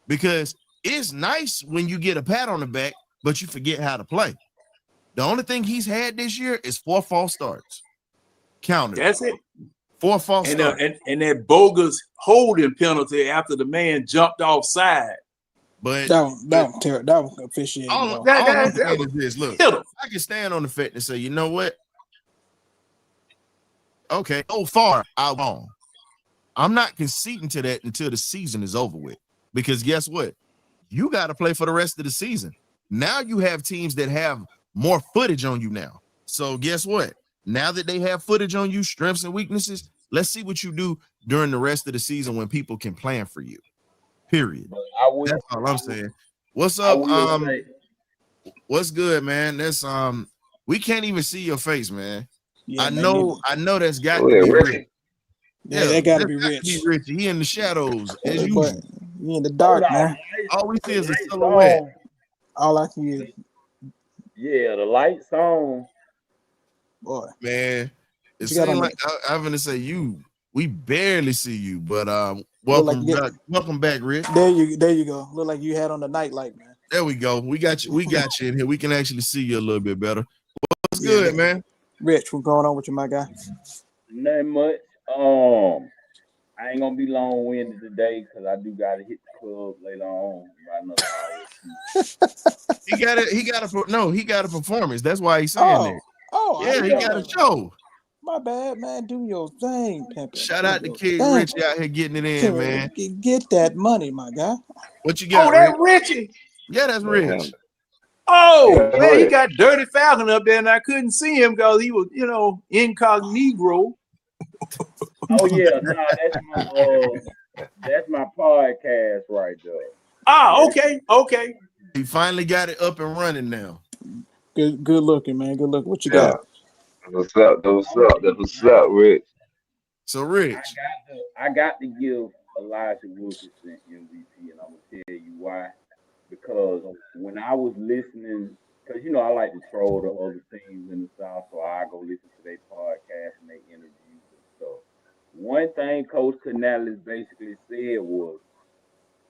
because it's nice when you get a pat on the back, but you forget how to play. The only thing he's had this year is 4 false starts. Count it. That's it. 4 false starts. And that bogus holding penalty after the man jumped offside. But that was officiating. Look, I can stand on the fact and say, you know what? Okay, so far I won. I'm not conceding to that until the season is over with. Because guess what? You got to play for the rest of the season. Now you have teams that have more footage on you now. So guess what? Now that they have footage on you, strengths and weaknesses, let's see what you do during the rest of the season when people can plan for you. Period. That's all I'm saying. What's up? What's good, man? That's we can't even see your face, man. Yeah, I know that's got to be rich. Yeah, that got to be rich. He in the shadows as usual. He in the dark, man. All we see is a silhouette. All I see is the lights on. Boy, man, it seems like I'm gonna say we barely see you, but welcome back, Rich. There you go. Look like you had on the nightlight, man. There we go. We got you in here. We can actually see you a little bit better. What's good, man? Rich, what's going on with you, my guy? Nothing much. I ain't gonna be long-winded today because I do gotta hit the club later on. He got a performance. That's why he's saying that. He got a show. My bad, man. Do your thing, pimpin'. Shout out to Kid Richie out here getting it in, man. Get that money, my guy. What you got? Oh, that's Richie. Yeah, that's Rich. Oh, Yeah, man, he got Dirty Falcon up there, and I couldn't see him because he was, incognito. Oh yeah, nah, that's my podcast right there. Okay. He finally got it up and running now. Good looking, man. Good look. What you yeah. got? What's up? What's up, Rich? So Rich, I got to give Elijah Wilkinson MVP, and I'm gonna tell you why. Because when I was listening, because I like to troll the other teams in the South, so I go listen to their podcast and their interviews and stuff. One thing Coach Canales basically said was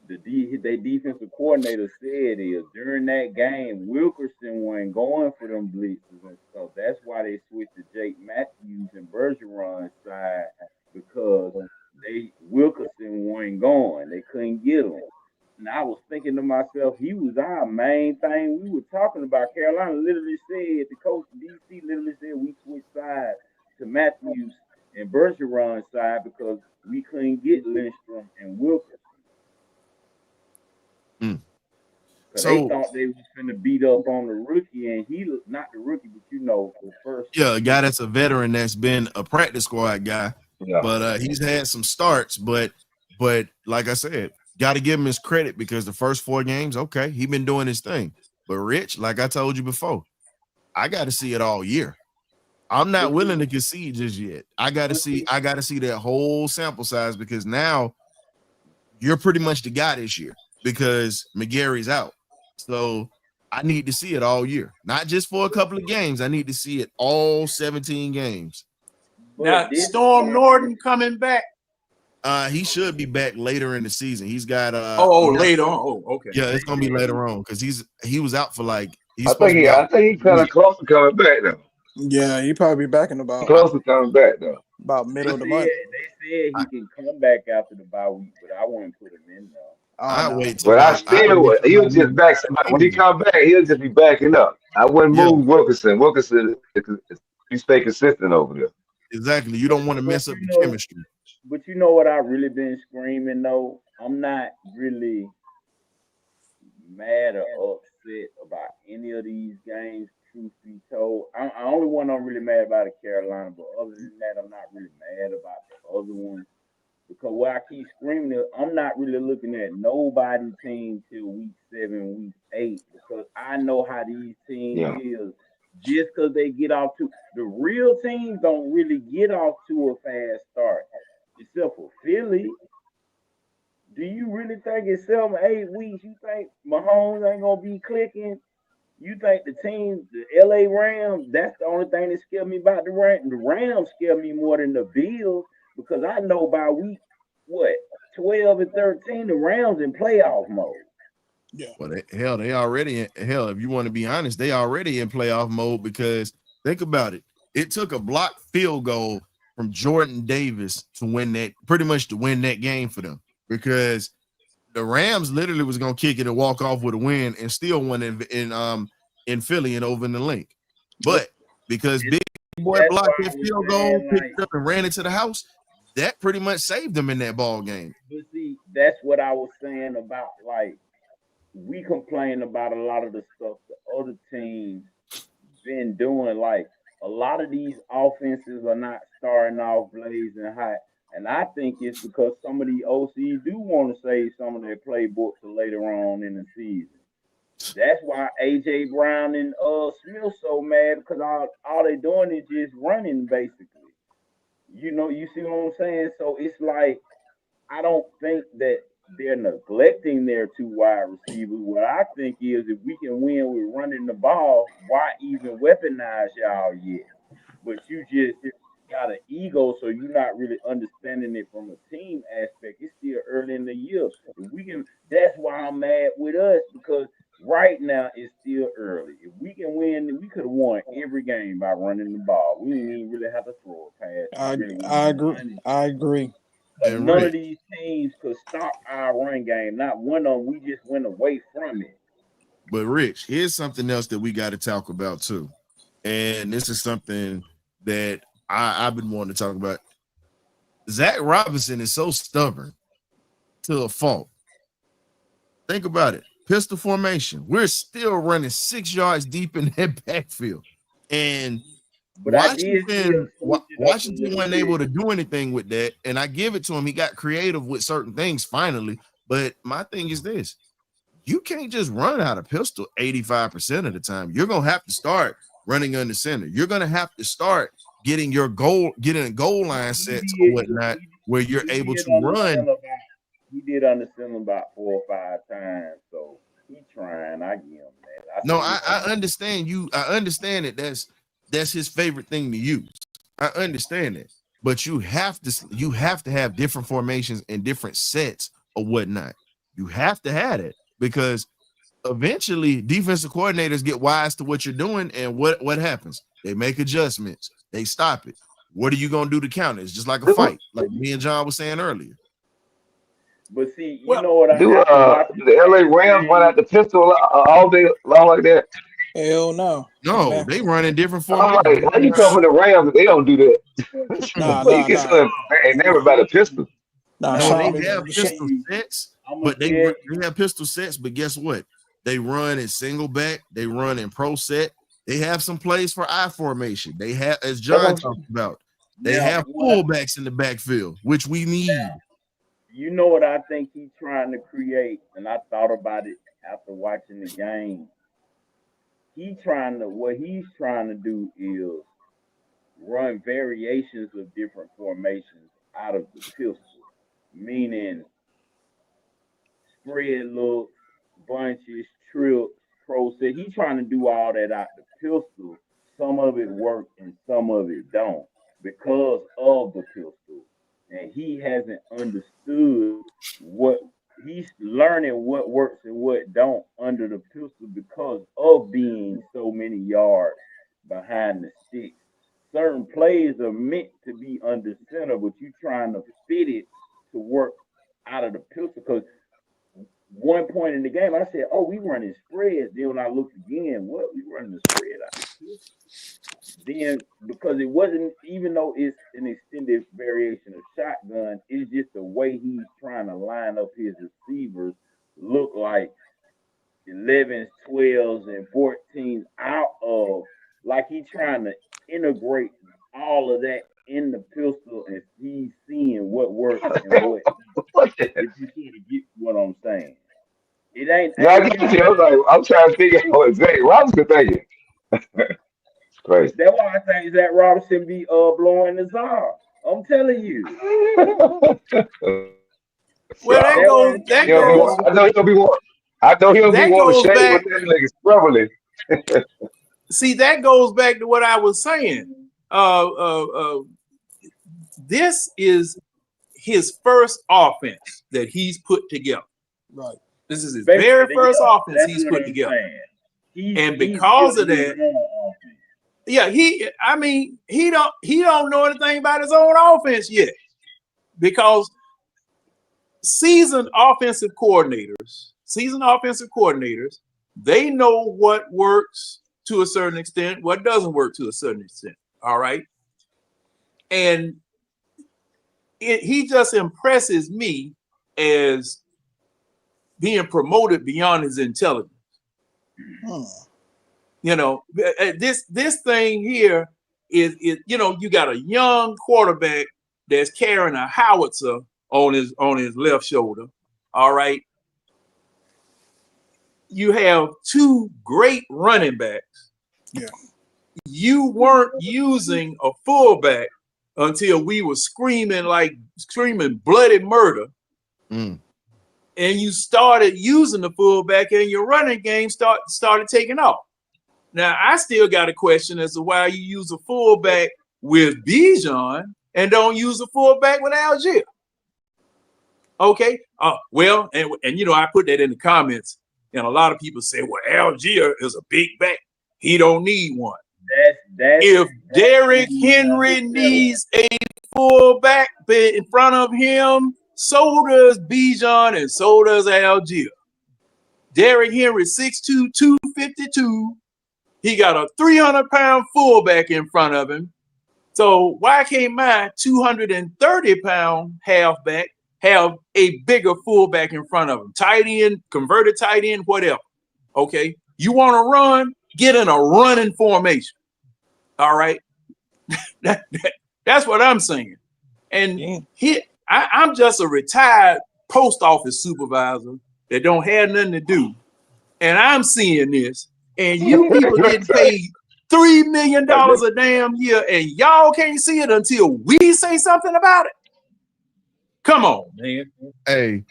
their defensive coordinator said is during that game, Wilkerson wasn't going for them blitzes and stuff. That's why they switched to Jake Matthews and Bergeron's side because Wilkerson wasn't going. They couldn't get him. And I was thinking to myself, he was our main thing. We were talking about Carolina. Literally said the coach DC literally said we switched sides to Matthews and Bergeron's side because we couldn't get Lindstrom and Wilkerson. So they thought they was going to beat up on the rookie, and he not the rookie, but the first. Yeah, a guy that's a veteran that's been a practice squad guy, but he's had some starts. But like I said, got to give him his credit because the first 4 games, okay, he been doing his thing. But Rich, like I told you before, I got to see it all year. I'm not willing to concede just yet. I got to see that whole sample size because now you're pretty much the guy this year because McGarry's out. So I need to see it all year, not just for a couple of games. I need to see it all 17 games. Now, Storm Norton coming back. He should be back later in the season. He's got later on. Oh, okay. Yeah, it's gonna be later on because he was out for like. I think he's kind of close to coming back though. Yeah, he probably be back in about close to coming back though. About middle of the month. They said he can come back after the bye week, but I wouldn't put him in though. I wait. But I still would. He'll just back. When he come back, he'll just be backing up. I wouldn't move Wilkerson. Wilkerson, you stay consistent over there. Exactly. You don't want to mess up the chemistry. But you know what I've really been screaming though? I'm not really mad or upset about any of these games, truth be told. I only one I'm really mad about is Carolina, but other than that, I'm not really mad about the other ones. Because what I keep screaming is I'm not really looking at nobody team till week 7, week 8, because I know how these teams is. Just because they get off to the real teams don't really get off to a fast start, except for Philly. Do you really think in 7, 8 weeks you think Mahomes ain't gonna be clicking? You think the team, the LA Rams, that's the only thing that scared me about the Rams. The Rams scare me more than the Bills. Because I know by week 12 and 13, the Rams in playoff mode. Yeah. Well, they already if you want to be honest, they already in playoff mode because think about it. It took a blocked field goal from Jordan Davis to win that game for them because the Rams literally was gonna kick it and walk off with a win and still won in Philly and over in the link. But because Big Boy blocked that field goal, picked up and ran into the house. That pretty much saved them in that ball game. But see, that's what I was saying about, like, we complain about a lot of the stuff the other teams been doing. Like, a lot of these offenses are not starting off blazing hot. And I think it's because some of the OCs do want to save some of their playbooks for later on in the season. That's why A.J. Brown and Smith so mad because all they doing is just running, basically. You see what I'm saying? So it's like, I don't think that they're neglecting their 2 wide receivers. What I think is if we can win with running the ball, why even weaponize y'all yet? But you just got an ego, so you're not really understanding it from a team aspect. It's still early in the year. That's why I'm mad with us, because right now it's still early. If we can win, we could have won every game by running the ball. We didn't even really have to throw a pass. I agree. But none of these teams could stop our run game. Not one of them. We just went away from it. But Rich, here's something else that we got to talk about too. And this is something that I've been wanting to talk about. Zac Robinson is so stubborn to a fault. Think about it. pistol formation. We're still running 6 yards deep in that backfield. And But Washington Washington wasn't able to do anything with that. And I give it to him. He got creative with certain things finally. But my thing is this. You can't just run out of pistol 85% of the time. You're going to have to start running under center. You're going to have to start getting a goal line sets or whatnot where you're able to run. He did understand about 4 or 5 times. So he's trying. I give him that. No, I understand you. I understand it. That's his favorite thing to use. I understand it. But you have to have different formations and different sets or whatnot. You have to have it because eventually defensive coordinators get wise to what you're doing, and what happens? They make adjustments. They stop it. What are you gonna do to counter? It's just like a fight, like me and John was saying earlier. But see, you know what do the LA Rams run out the pistol all day long like that? Hell no. No, they run in different I'm formations. like, how you come from the Rams if they don't do that? Nah. And never about a pistol. Nah, No, they have pistol sets, but they have pistol sets. But guess what? They run in single back. They run in pro set. They have some plays for I formation. They have, as John talked about, they have fullbacks in the backfield, which we need. You know what I think he's trying to create, and I thought about it after watching the game. What he's trying to do is run variations of different formations out of the pistol, meaning spread looks, bunches, trips, pro set. He's trying to do all that out the pistol. Some of it works and some of it don't because of the pistol. And he hasn't understood what he's learning, what works and what don't under the pistol because of being so many yards behind the sticks. Certain plays are meant to be under center, but you're trying to fit it to work out of the pistol. Because one point in the game, I said, we running spreads. Then when I looked again, we running the spread out of the pistol. Then because it wasn't, even though it's an extended variation of shotgun, it's just the way he's trying to line up his receivers look like 11s, 12s, and 14s out of, like he's trying to integrate all of that in the pistol, and he's seeing what works and what. If you sort of get what I'm saying. It ain't. Yeah, I get you. I was like, I'm trying to figure out what Zac Robinson thinking. Crazy. That's why I think Zac Robinson be blowing the czar. I'm telling you. Well, that goes. I know he'll be one. I know he'll be one to shake with that nigga struggling. See, that goes back to what I was saying. This is his first offense that he's put together. Right. This is his very first offense he's put together. And because of that, yeah, he don't know anything about his own offense yet. Because seasoned offensive coordinators, they know what works to a certain extent, what doesn't work to a certain extent. All right. And he just impresses me as being promoted beyond his intelligence. You know, this thing here is you got a young quarterback that's carrying a howitzer on his left shoulder. All right. You have 2 great running backs. Yeah. You weren't using a fullback until we were screaming bloody murder. And you started using the fullback and your running game started taking off. Now, I still got a question as to why you use a fullback with Bijan and don't use a fullback with Algier. Okay. Well, and I put that in the comments, and a lot of people say, well, Algier is a big back. He don't need one. If Derrick Henry needs a fullback in front of him, so does Bijan and so does Algier. Derrick Henry, 6'2", 252. He got a 300-pound fullback in front of him. So why can't my 230-pound halfback have a bigger fullback in front of him, tight end, converted tight end, whatever. Okay, you want to run, get in a running formation. All right, that's what I'm saying. And I'm just a retired post office supervisor that don't have nothing to do, and I'm seeing this, and you people getting paid $3 million a damn year, and y'all can't see it until we say something about it. Come on, man. Hey,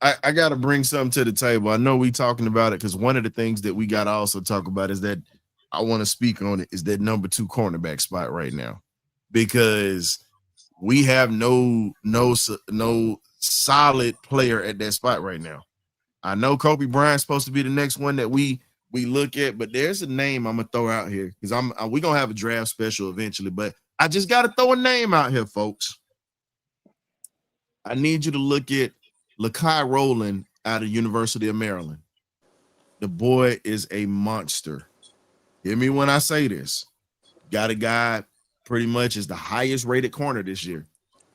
I got to bring something to the table. I know we talking about it because one of the things that we got to also talk about is that I want to speak on it is that number 2 cornerback spot right now, because we have no solid player at that spot right now. I know Kobe Bryant's supposed to be the next one that we look at, but there's a name I'm gonna throw out here because we're gonna have a draft special eventually, but I just gotta throw a name out here, folks. I need you to look at Lakai Rowland out of University of Maryland. The boy is a monster. Hear me when I say this. Got a guy pretty much is the highest rated corner this year,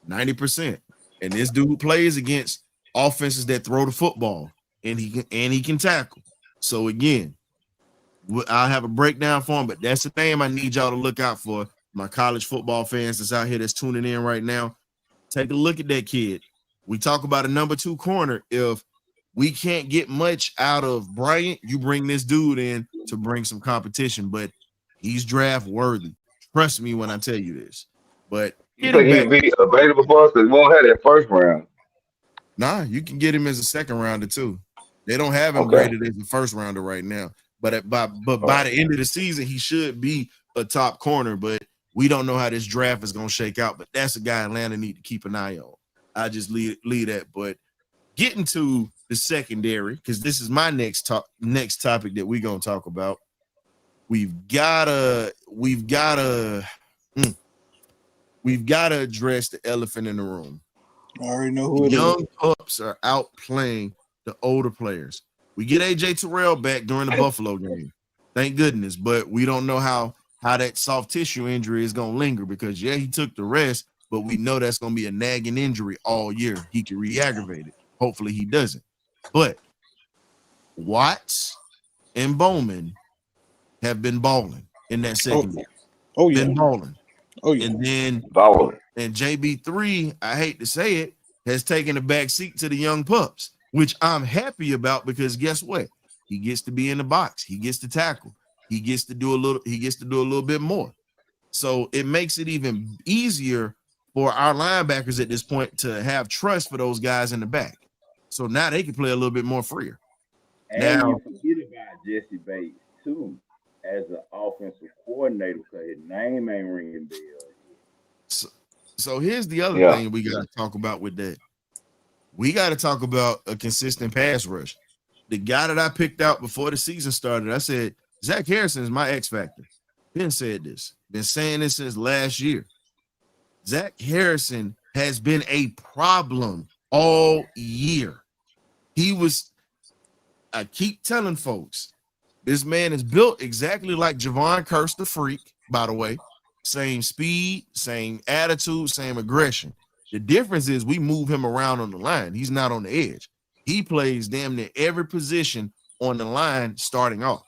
90%. And this dude plays against offenses that throw the football, and he can tackle. So again, I'll have a breakdown for him, but that's the name I need y'all to look out for. My college football fans that's out here that's tuning in right now, take a look at that kid. We talk about a number 2 corner. If we can't get much out of Bryant, you bring this dude in to bring some competition, but he's draft worthy. Trust me when I tell you this. But you think he'll be available for us because we won't have that first round? Nah, you can get him as a second rounder too. They don't have him graded as a first rounder right now. But by the end of the season, he should be a top corner. But we don't know how this draft is going to shake out. But that's a guy Atlanta need to keep an eye on. I just leave that. But getting to the secondary, because this is my next topic that we're going to talk about. We've got to address the elephant in the room. I already know who it Young pups are outplaying the older players. We get AJ Terrell back during the Buffalo game. Thank goodness. But we don't know how that soft tissue injury is going to linger because, he took the rest, but we know that's going to be a nagging injury all year. He can re-aggravate it. Hopefully he doesn't. But Watts and Bowman have been balling in that secondary. Been balling. And then and JB3, I hate to say it, has taken a back seat to the young pups, which I'm happy about because guess what? He gets to be in the box. He gets to tackle. He gets to do a little bit more. So it makes it even easier for our linebackers at this point to have trust for those guys in the back. So now they can play a little bit more freer. And you forget about Jesse Bates too as an offensive coordinator because his name ain't ringing bells. So here's the other thing we got to talk about with that. We got to talk about a consistent pass rush. The guy that I picked out before the season started, I said, Zach Harrison is my X factor. Ben said this. Been saying this since last year. Zach Harrison has been a problem all year. I keep telling folks, this man is built exactly like Javon Curse the Freak, by the way. Same speed, same attitude, same aggression. The difference is we move him around on the line. He's not on the edge. He plays damn near every position on the line starting off.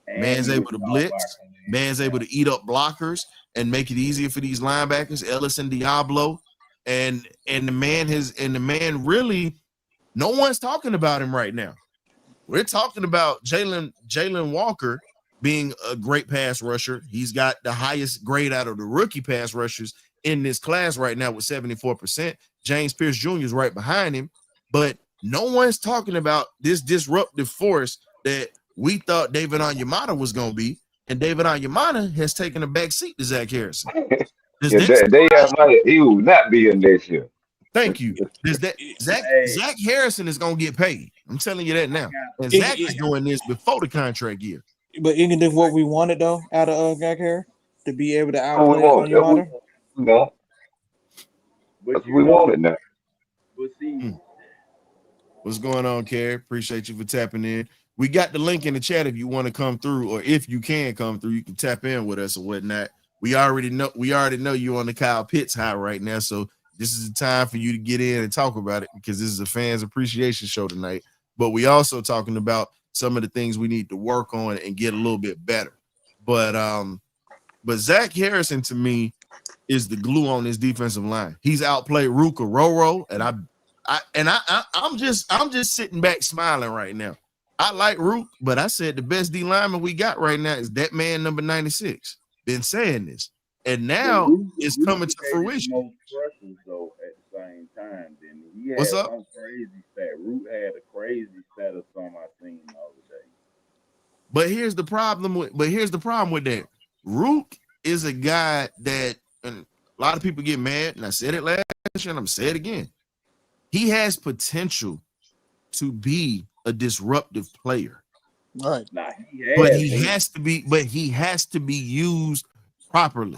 Man's able to blitz. Man's able to eat up blockers and make it easier for these linebackers, Ellis and Diablo. And the man really, no one's talking about him right now. We're talking about Jalen Walker being a great pass rusher. He's got the highest grade out of the rookie pass rushers in this class right now with 74%. James Pierce Jr. is right behind him, but no one's talking about this disruptive force that we thought David Onyemata was going to be, and David Onyemata has taken a back seat to Zach Harrison. He will not be in this year. Thank you. Zach Harrison is going to get paid. I'm telling you that now. And Zach is doing this before the contract year. But isn't this what we wanted though out of Zach Harris to be able to outplay Onyemata? No, we want it now. We'll see. What's going on, Kerry? Appreciate you for tapping in. We got the link in the chat if you want to come through, or if you can come through, you can tap in with us or whatnot. We already know you on the Kyle Pitts high right now, so this is the time for you to get in and talk about it because this is a fans appreciation show tonight. But we also talking about some of the things we need to work on and get a little bit better. But Zach Harrison to me is the glue on this defensive line. He's outplayed Ruka Roro, and I'm just sitting back smiling right now. I like Rook, but I said the best D lineman we got right now is that man number 96. Been saying this, and now it's coming to fruition. Most pressures though at the same time. Then he had What's up? some crazy stat. Root had a crazy stat of something I seen the other day. But here's the problem with that. Rook is a guy that, and a lot of people get mad, and I said it last year, and I'm saying it again. He has potential to be a disruptive player. All right. Nah, He has to be used properly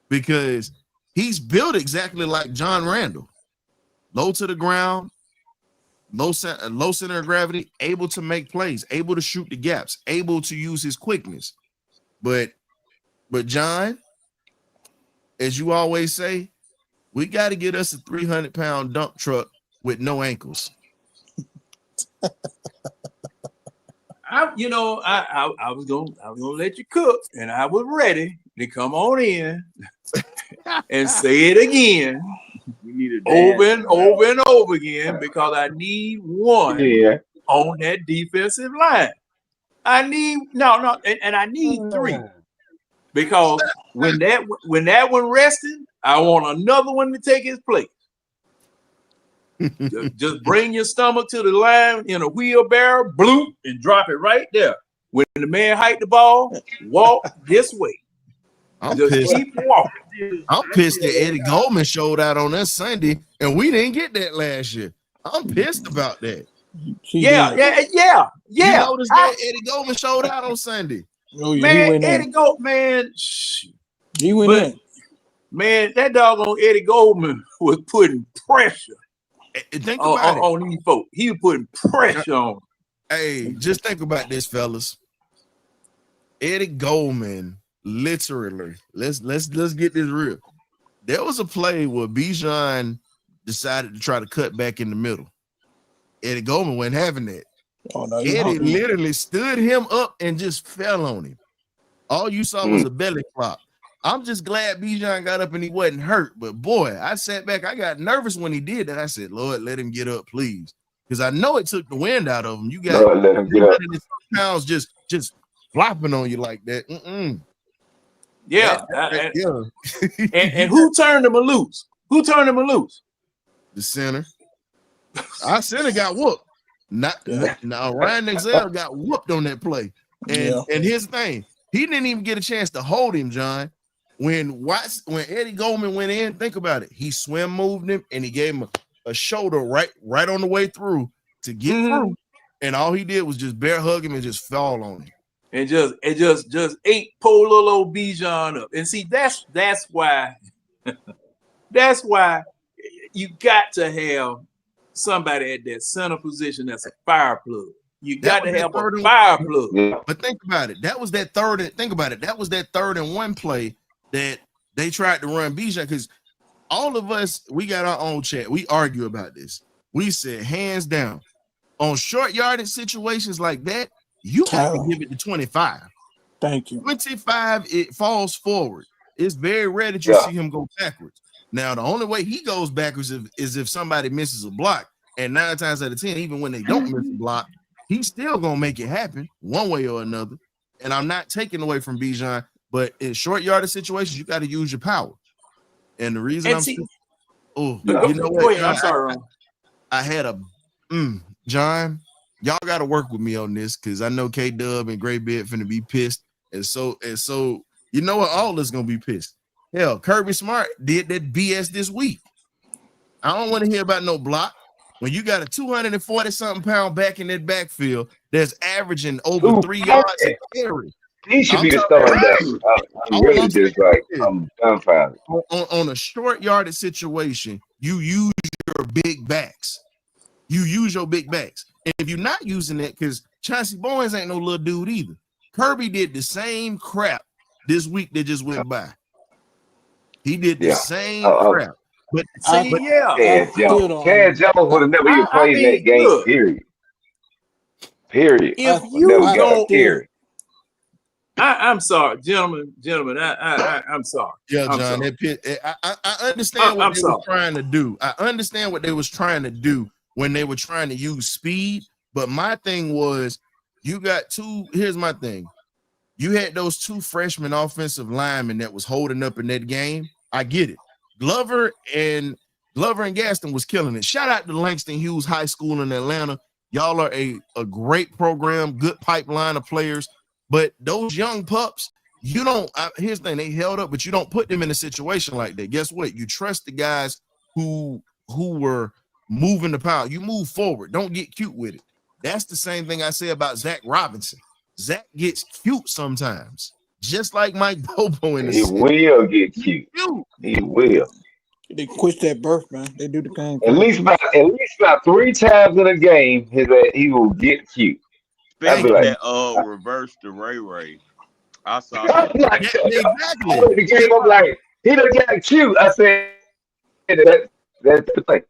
because he's built exactly like John Randall. Low to the ground, low center of gravity, able to make plays, able to shoot the gaps, able to use his quickness. But John, as you always say, we got to get us a 300-pound dump truck with no ankles. I was gonna let you cook, and I was ready to come on in and say it again, over and over again, because I need one on that defensive line. I need and I need three, because when that one rested, I want another one to take his place. Just bring your stomach to the line in a wheelbarrow, bloop, and drop it right there. When the man hike the ball, walk this way. I'm Just pissed. keep walking. I'm pissed that Eddie Goldman showed out on us Sunday, and we didn't get that last year. I'm pissed about that. Yeah. You noticed that Eddie Goldman showed out on Sunday. Oh, yeah, Man, Eddie Goldman, he went in. Man, that doggone Eddie Goldman was putting pressure Think about it. on these folks. He was putting pressure on. Hey, just think about this, fellas. Eddie Goldman, literally, let's get this real. There was a play where Bijan decided to try to cut back in the middle. Eddie Goldman wasn't having that. Oh, no, Eddie literally stood him up and just fell on him. All you saw was a belly flop. I'm just glad Bijan got up and he wasn't hurt. But boy, I sat back. I got nervous when he did that. I said, Lord, let him get up, please. Because I know it took the wind out of him. You got Lord, let him get up. pounds just flopping on you like that. Yeah. Yeah. And who turned him loose? Who turned him loose? The center. Our center got whooped. Now Ryan Nexel got whooped on that play. And here's the thing. He didn't even get a chance to hold him, John. When Eddie Goldman went in, think about it. He swim moved him and he gave him a shoulder right on the way through to get through. And all he did was just bear hug him and just fall on him. And just ate poor little old Bijan up. And see, that's why you got to have somebody at that center position that's a fire plug. You got to have a fire plug. Yeah. But think about it. That was that third and one play that they tried to run Bijan, because all of us, we got our own chat. We argue about this. We said, hands down, on short yardage situations like that, you got to give it to 25. Thank you. 25, it falls forward. It's very rare that you see him go backwards. Now, the only way he goes backwards is if somebody misses a block. And 9 times out of 10, even when they don't miss a block, he's still going to make it happen one way or another. And I'm not taking away from Bijan, but in short yardage situations, you got to use your power. And the reason you know what? I'm sorry. I had John, y'all got to work with me on this, because I know K-Dub and Gray Beard finna be pissed. And so, you know what? All of us going to be pissed. Hell, Kirby Smart did that BS this week. I don't want to hear about no block. When you got a 240-something pound back in that backfield that's averaging over 3 yards a carry. He should be the starting back. I'm really just like, I'm dumbfounded. On a short yardage situation, you use your big backs. You use your big backs. And if you're not using that, because Chauncey Bowens ain't no little dude either. Kirby did the same crap this week that just went by. He did the same crap. But See, but yeah. Chad still Jones. don't Chad Jones would have never even I played in that mean, game. look, Period. if Would never you got a don't, still period. I'm sorry, gentlemen, I'm sorry. yeah, I'm John, sorry. I understand what I'm they were sorry. trying to do. I understand what they was trying to do when they were trying to use speed. But my thing was, you got two. Here's my thing. You had those two freshman offensive linemen that was holding up in that game. I get it. Glover and Gaston was killing it. Shout out to Langston Hughes High School in Atlanta. Y'all are a great program, good pipeline of players. But those young pups, you don't. Here's the thing: they held up, but you don't put them in a situation like that. Guess what? You trust the guys who were moving the power. You move forward. Don't get cute with it. That's the same thing I say about Zac Robinson. Zach gets cute sometimes, just like Mike Bobo in the He city. will get cute. Cute. He will. they quit that birth, man. They do the same At thing. least about 3 times in a game, he will get cute. I'd be Thank Speaking like, you. that reverse to Ray. I saw I'm him. like, Yeah, I exactly. went to the game. I'm like, he done got cute. I said that's the thing.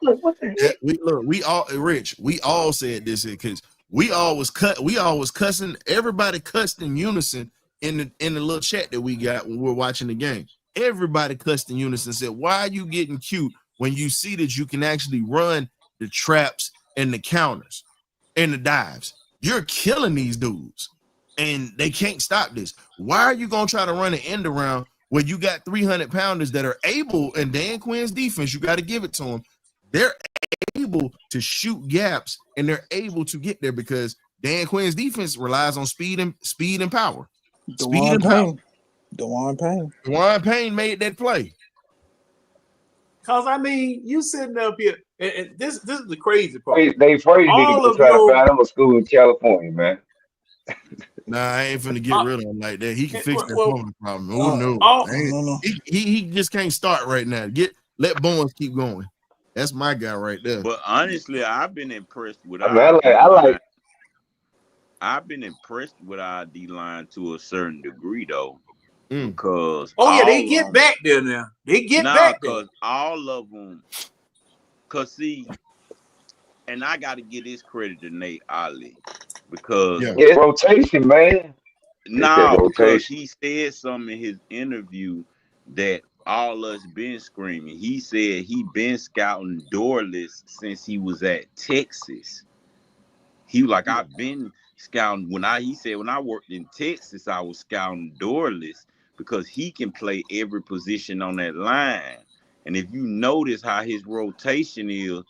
I'm like, what the Yeah, heck? we all Rich. We all said this because we all was cussing. Everybody cussed in unison in the little chat that we got when we were watching the game. Everybody cussed in unison. Said, "Why are you getting cute when you see that you can actually run the traps and the counters and the dives? You're killing these dudes, and they can't stop this. Why are you gonna try to run an end around where you got 300 pounders that are able? And Dan Quinn's defense, you got to give it to them. They're able to shoot gaps and they're able to get there because Dan Quinn's defense relies on speed and power. Speed Dewan and power. Payne. Dewan Payne. Dewan Payne made that play. Cause I mean, you sitting up here, and this is the crazy part. They afraid niggas All to of try to your, find him a school in California, man. Nah, I ain't finna get rid of him like that. He can fix that well, Florida problem. Oh no, all No. he just can't start right now. Let Bowens keep going. That's my guy right there. But honestly, I've been impressed with I mean, our D I line. like. I've been impressed with our D line to a certain degree, though, Mm. because oh yeah, they all get of back there now. They get nah, back there. because all of them, cause see, and I got to give this credit to Nate Ali because Yeah, It's rotation, man. It's that because rotation. he said something in his interview that all us been screaming. He said he been scouting doorless since he was at Texas. He was like, I've been scouting he said when I worked in Texas, I was scouting doorless because he can play every position on that line. And if you notice how his rotation is,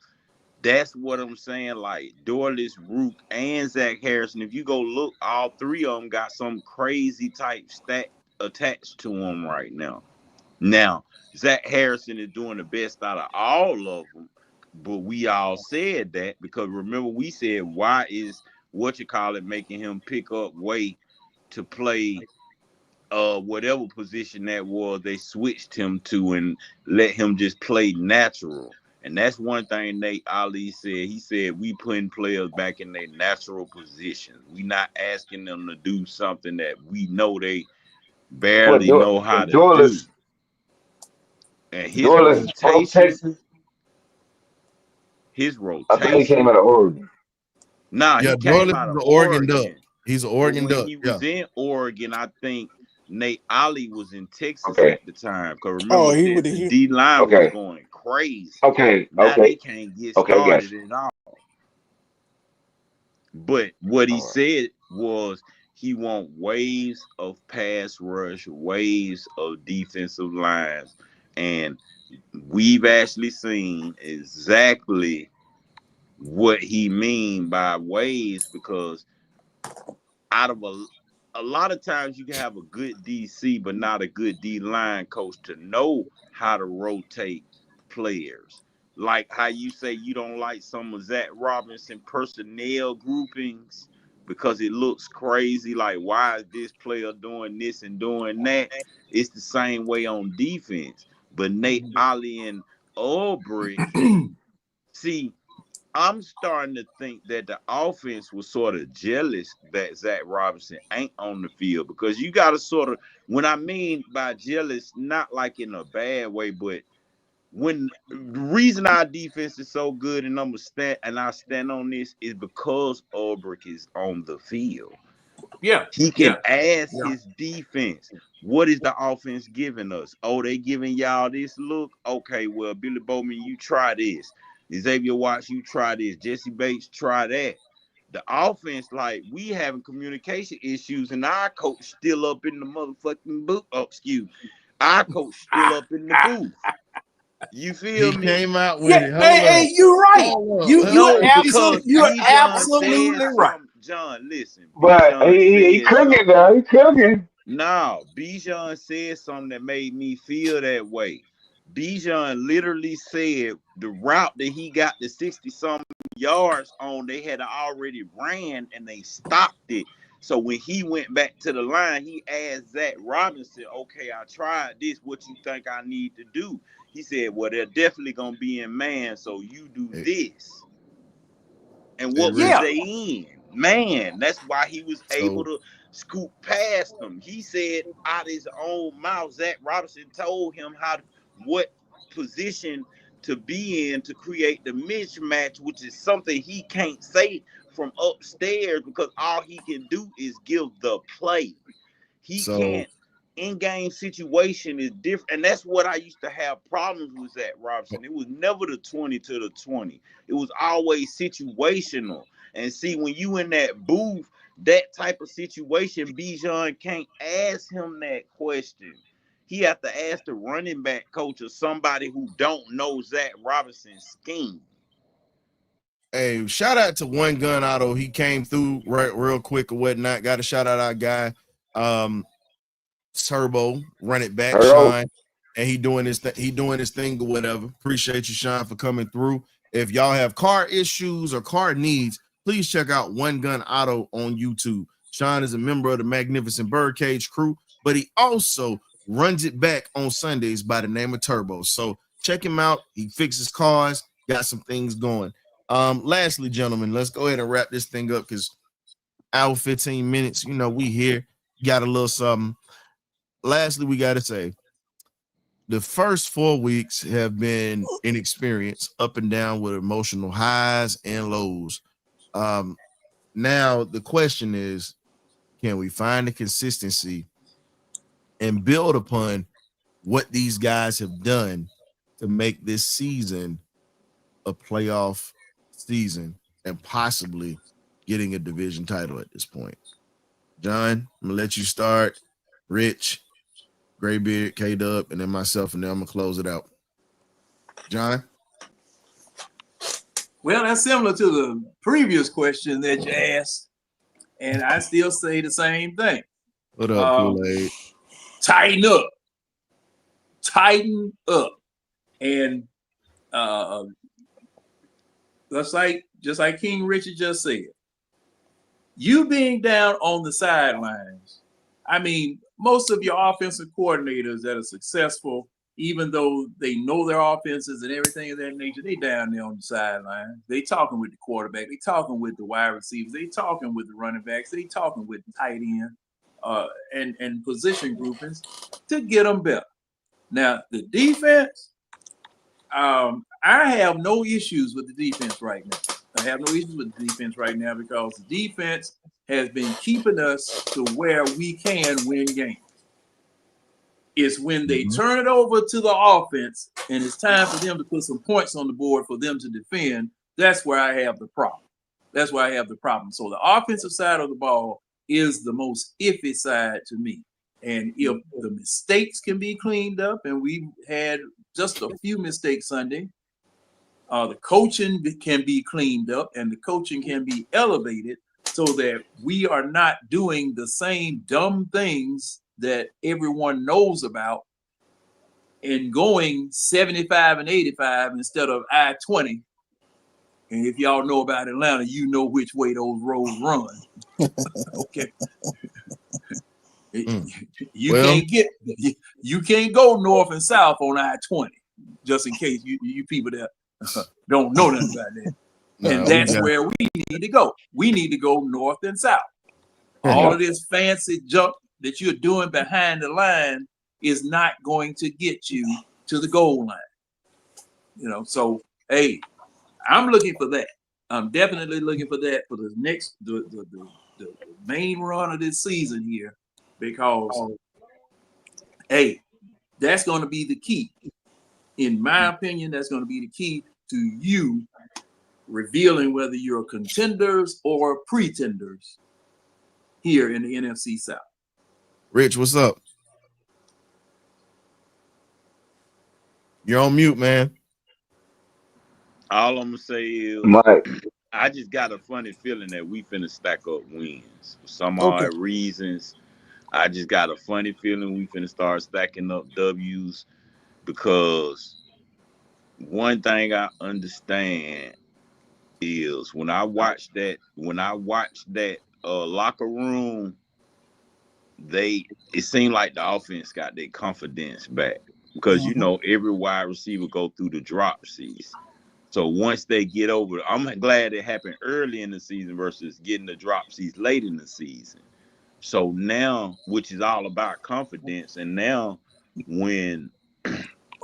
that's what I'm saying. Like Dorless, Rook, and Zach Harrison. If you go look, all three of them got some crazy type stat attached to them right now. Now, Zach Harrison is doing the best out of all of them, but we all said that because remember we said why is making him pick up weight to play whatever position that was they switched him to and let him just play natural. And that's one thing Nate Ali said. He said we putting players back in their natural positions. We not asking them to do something that we know they What barely know how to do. Dorless? And Dorless is from Texas. his I thought he came rotation. out of Oregon. Nah, yeah. he came Dorless out is of an Oregon Duck. Oregon. He's an But Oregon when Duck. he Yeah. was in Oregon, I think Nate Ali was in Texas Okay. at the time. Because Oh, remember, he would the have. D line was Okay. going crazy. Okay. Now they can't get Okay. started Gotcha. at all. But what he All right. said was he want waves of pass rush, waves of defensive lines. And we've actually seen exactly what he mean by waves because out of a lot of times you can have a good DC but not a good D line coach to know how to rotate players. Like how you say you don't like some of Zac Robinson personnel groupings because it looks crazy. Like why is this player doing this and doing that? It's the same way on defense. But Nate Ali and Ulbrich, see, I'm starting to think that the offense was sort of jealous that Zac Robinson ain't on the field because you got to sort of, when I mean by jealous, not like in a bad way, but when the reason our defense is so good, and I stand on this, is because Ulbrich is on the field. Yeah, he can ask his defense, what is the offense giving us? Oh, they giving y'all this look? Okay, well, Billy Bowman, you try this. Xavier Watts, you try this. Jesse Bates, try that. The offense, like, we having communication issues, and our coach still up in the motherfucking booth. Oh, excuse. Our coach still up in the booth. You feel me? Came out with it. Hey, you're right. You're absolutely right. John, listen. But he cooking though. He cooking. No, Bijan said something that made me feel that way. Bijan literally said the route that he got the 60-something yards on, they had already ran and they stopped it. So when he went back to the line, he asked Zac Robinson, okay, I tried this. What you think I need to do? He said, well, they're definitely going to be in man, so you do this. And what was they in? Man, that's why he was able to scoop past them. He said out his own mouth, Zac Robinson told him what position to be in to create the mismatch, which is something he can't say from upstairs because all he can do is give the play. He can't. In-game situation is different, and that's what I used to have problems with Zac Robinson. It was never the 20 to the 20. It was always situational. And see, when you in that booth, that type of situation, Bijan can't ask him that question. He have to ask the running back coach or somebody who don't know Zac Robinson's scheme. Hey, shout out to One Gun Auto. He came through real quick or whatnot. Got to shout out our guy, Turbo, run it back, Sean. And he doing his thing or whatever. Appreciate you, Sean, for coming through. If y'all have car issues or car needs, please check out One Gun Auto on YouTube. Sean is a member of the magnificent Birdcage crew, but he also runs it back on Sundays by the name of Turbo. So check him out. He fixes cars, got some things going. Lastly, gentlemen, let's go ahead and wrap this thing up because hour 15 minutes, we here. Got a little something. Lastly, we got to say, the first 4 weeks have been an experience up and down with emotional highs and lows. Now, the question is, can we find the consistency and build upon what these guys have done to make this season a playoff season and possibly getting a division title at this point? John, I'm going to let you start. Rich, Graybeard, K-Dub, and then myself, and then I'm going to close it out. John? Well, that's similar to the previous question that you asked, and I still say the same thing. What up, Kool-Aid? Tighten up. And just like King Richard just said, you being down on the sidelines, I mean, most of your offensive coordinators that are successful, even though they know their offenses and everything of that nature, they down there on the sideline. They talking with the quarterback. They talking with the wide receivers. They talking with the running backs. They talking with the tight end and position groupings to get them better. Now, the defense, I have no issues with the defense right now. I have no issues with the defense right now because the defense has been keeping us to where we can win games. It's when they turn it over to the offense and it's time for them to put some points on the board for them to defend. That's where I have the problem. So the offensive side of the ball is the most iffy side to me. And if the mistakes can be cleaned up, and we had just a few mistakes Sunday, the coaching can be cleaned up and the coaching can be elevated so that we are not doing the same dumb things that everyone knows about and going 75 and 85 instead of I-20. And if y'all know about Atlanta, you know which way those roads run. Okay. You can't go north and south on I-20, just in case you people that don't know nothing about that. And that's where we need to go. We need to go north and south. All of this fancy junk that you're doing behind the line is not going to get you to the goal line. You know, so hey, I'm looking for that. I'm definitely looking for that for the next the main run of this season here, because hey, that's going to be the key. In my opinion, that's going to be the key to you revealing whether you're contenders or pretenders here in the NFC South. Rich, what's up? You're on mute, man. All I'm gonna say is, Mike, I just got a funny feeling that we finna stack up wins for some Okay. odd reasons. I just got a funny feeling we finna start stacking up W's, because one thing I understand is when I watch that locker room, it seemed like the offense got their confidence back, because you know every wide receiver go through the drop season. So once they get over, I'm glad it happened early in the season versus getting the drop seats late in the season. So now, which is all about confidence, and now when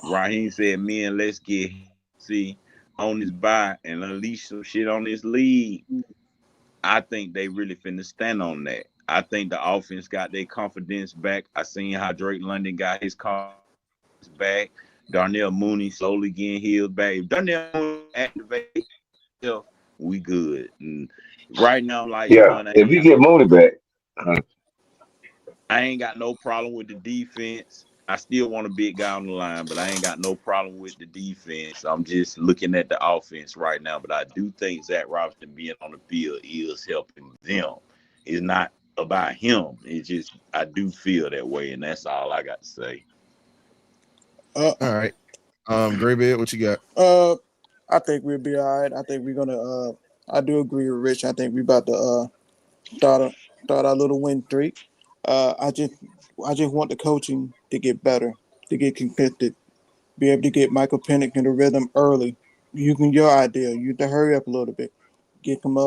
Raheem said, "Man, let's get on this bye and unleash some shit on this league," I think they really finna stand on that. I think the offense got their confidence back. I seen how Drake London got his confidence back. Darnell Mooney slowly getting healed back. If Darnell Mooney activate, we good. And right now, like yeah, if we get Mooney back, I ain't got no problem with the defense. I still want a big guy on the line, but I ain't got no problem with the defense. I'm just looking at the offense right now. But I do think Zac Robinson being on the field is helping them. It's not about him. It's just I do feel that way, and that's all I got to say. All right. Graybeard, what you got? I think we'll be all right. I think we're gonna. I do agree with Rich. I think we about to start our little win streak. I just want the coaching to get better, to get consistent, be able to get Michael Penix in the rhythm early. Your idea, you to hurry up a little bit, get him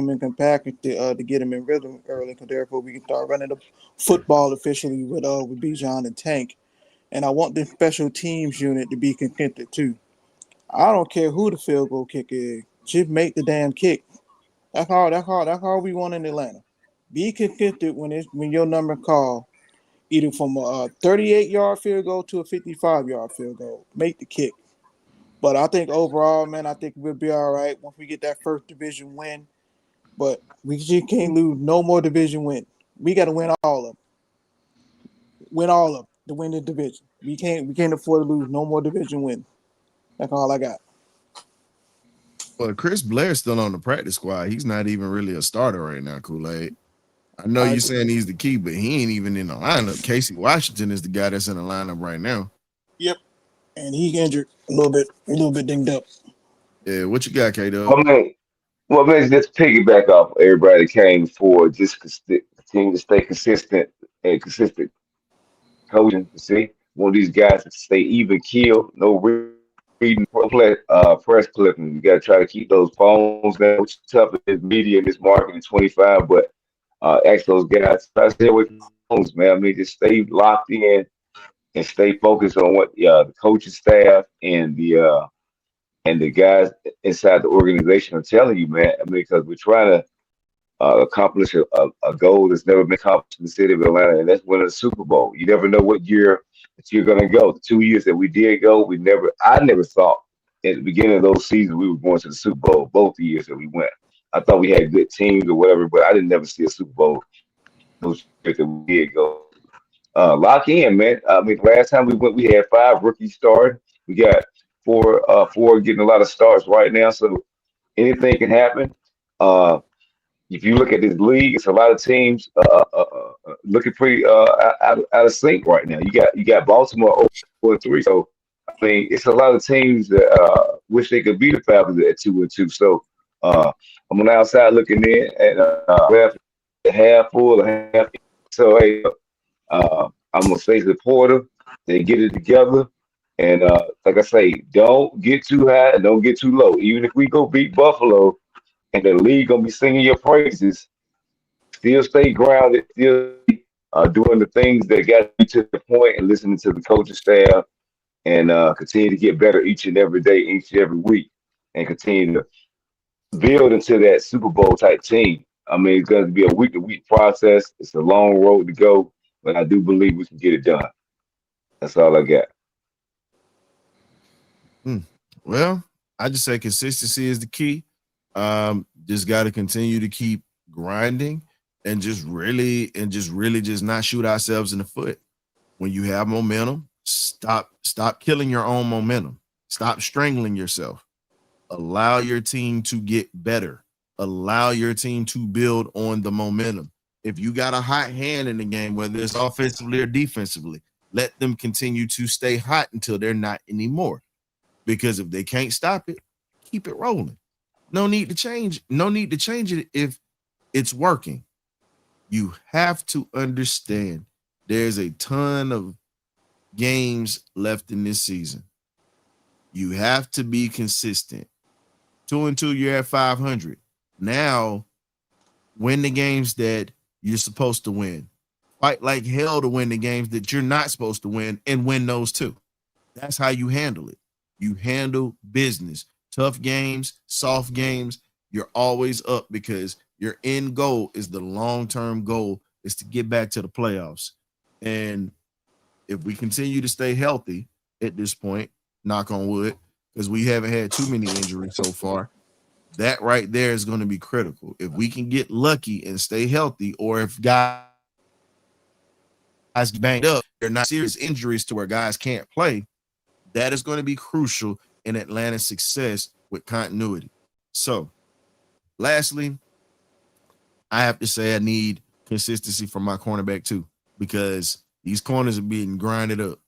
in compaction to get him in rhythm early, because therefore we can start running the football officially with Bijan and Tank. And I want the special teams unit to be consistent too. I don't care who the field goal kicker is, just make the damn kick. That's all we want in Atlanta. Be consistent when your number called, either from a 38-yard field goal to a 55-yard field goal. Make the kick. But I think overall, man, I think we'll be all right once we get that first division win. But we just can't lose no more division win. We got to win all of them. Win all of them to win the division. We can't afford to lose no more division win. That's all I got. Well, Chris Blair's still on the practice squad. He's not even really a starter right now, Kool-Aid. I know you're saying he's the key, but he ain't even in the lineup. Casey Washington is the guy that's in the lineup right now. Yep. And he's injured a little bit dinged up. Yeah, what you got, K-Dub? Well, man, just piggyback off everybody that came forward, just continue to stay consistent and consistent coaching. See, one of these guys to stay even keel, no reading press clipping. You got to try to keep those phones down. It's tough in this media and this market in 25, but ask those guys, try to stay away from phones, man. I mean, just stay locked in and stay focused on what the coaching staff and the guys inside the organization are telling you, man. I mean, because we're trying to accomplish a goal that's never been accomplished in the city of Atlanta, and that's winning a Super Bowl. You never know what year that you're going to go. The 2 years that we did go, I never thought at the beginning of those seasons we were going to the Super Bowl, both the years that we went. I thought we had good teams or whatever, but I didn't never see a Super Bowl those years that we did go. Lock in, man. I mean, last time we went, we had 5 rookies starting. We got four getting a lot of starts right now, so anything can happen. If you look at this league, it's a lot of teams looking pretty out of sync right now. You got Baltimore 0-3, so I mean it's a lot of teams that wish they could beat the Falcons at 2-2. So I'm on the outside looking in, and half full, half empty. So hey, I'm gonna stay supportive. They get it together. And like I say, don't get too high and don't get too low. Even if we go beat Buffalo and the league gonna be singing your praises, still stay grounded, still doing the things that got you to the point and listening to the coaching staff and continue to get better each and every day, each and every week, and continue to build into that Super Bowl type team. I mean, it's going to be a week to week process. It's a long road to go, but I do believe we can get it done. That's all I got. Well, I just say consistency is the key. Just got to continue to keep grinding and just really just not shoot ourselves in the foot. When you have momentum, stop killing your own momentum. Stop strangling yourself. Allow your team to get better. Allow your team to build on the momentum. If you got a hot hand in the game, whether it's offensively or defensively, let them continue to stay hot until they're not anymore. Because if they can't stop it, keep it rolling. No need to change. No need to change it if it's working. You have to understand there's a ton of games left in this season. You have to be consistent. 2-2, you're at 500. Now, win the games that you're supposed to win. Fight like hell to win the games that you're not supposed to win and win those too. That's how you handle it. You handle business. Tough games, soft games, you're always up because your end goal is the long-term goal is to get back to the playoffs. And if we continue to stay healthy at this point, knock on wood, because we haven't had too many injuries so far, that right there is going to be critical. If we can get lucky and stay healthy, or if guys banged up, they're not serious injuries to where guys can't play, that is going to be crucial in Atlanta's success with continuity. So, lastly, I have to say I need consistency from my cornerback too, because these corners are being grinded up.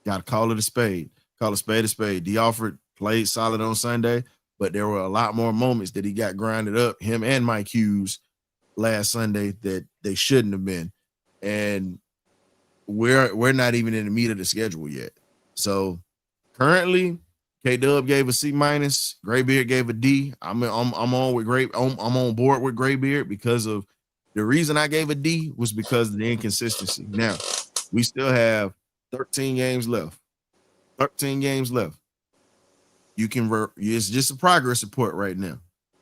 Got to call it a spade. Call a spade a spade. D. Alford played solid on Sunday, but there were a lot more moments that he got grinded up, him and Mike Hughes last Sunday, that they shouldn't have been. And we're not even in the meat of the schedule yet. So currently, K-Dub gave a C-. Graybeard gave a D. I'm on with I'm on board with Graybeard because of the reason I gave a D was because of the inconsistency. Now, we still have 13 games left. 13 games left. You can it's just a progress report right now.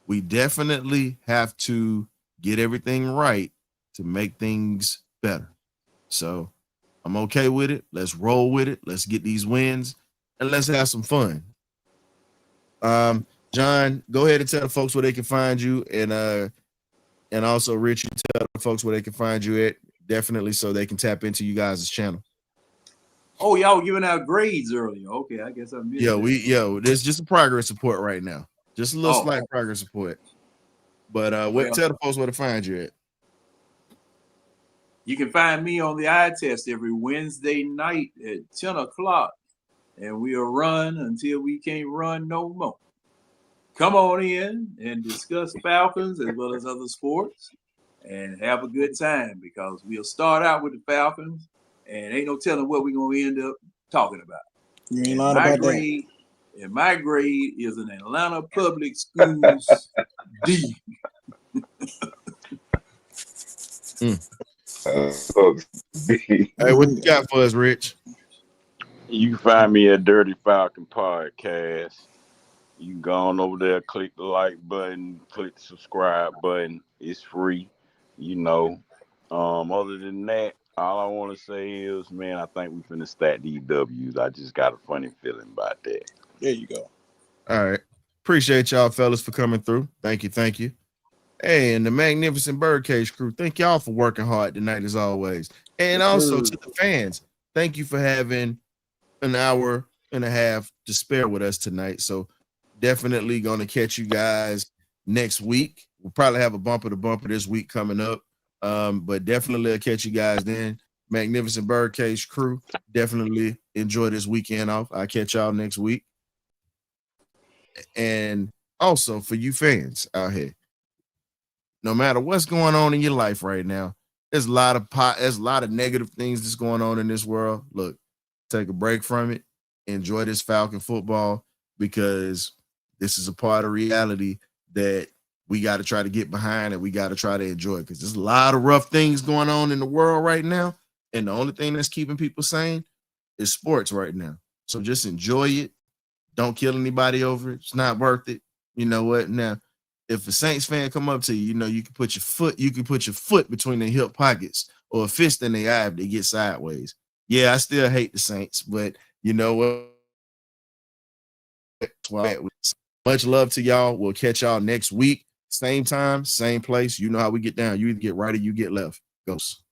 We definitely have to get everything right to make things better. So I'm okay with it. Let's roll with it. Let's get these wins and let's have some fun. John, go ahead and tell the folks where they can find you, and also Rich, you tell the folks where they can find you at, definitely, so they can tap into you guys' channel. Oh, y'all were giving out grades earlier. Okay, I guess I missed it. There's just a progress report right now. Just a little slight progress report. But tell the folks where to find you at. You can find me on the eye test every Wednesday night at 10 o'clock. And we'll run until we can't run no more. Come on in and discuss Falcons as well as other sports and have a good time, because we'll start out with the Falcons and ain't no telling what we're going to end up talking about. You ain't lying about that. And my grade is an Atlanta Public Schools D. Hey, what you got for us, Rich? You can find me at Dirty Falcon Podcast. You can go on over there, click the like button, click the subscribe button. It's free, you know. Other than that, all I want to say is, man, I think we finna stack these W's. I just got a funny feeling about that. There you go. All right. Appreciate y'all fellas for coming through. Thank you. Hey, and the magnificent Birdcage crew, thank y'all for working hard tonight as always. And also to the fans, thank you for having an hour and a half to spare with us tonight. So definitely going to catch you guys next week. We'll probably have a bumper to bumper this week coming up. But definitely I'll catch you guys then. Magnificent Birdcage crew, definitely enjoy this weekend off. I'll catch y'all next week. And also for you fans out here, no matter what's going on in your life right now, there's a lot of negative things that's going on in this world. Look, take a break from it. Enjoy this Falcon football, because this is a part of reality that we got to try to get behind and we got to try to enjoy, because there's a lot of rough things going on in the world right now. And the only thing that's keeping people sane is sports right now. So just enjoy it. Don't kill anybody over it. It's not worth it. You know what? Now, if a Saints fan come up to you, you know, you can put your foot between their hip pockets or a fist in their eye if they get sideways. Yeah, I still hate the Saints, but you know what? Much love to y'all. We'll catch y'all next week. Same time, same place. You know how we get down. You either get right or you get left. Ghost.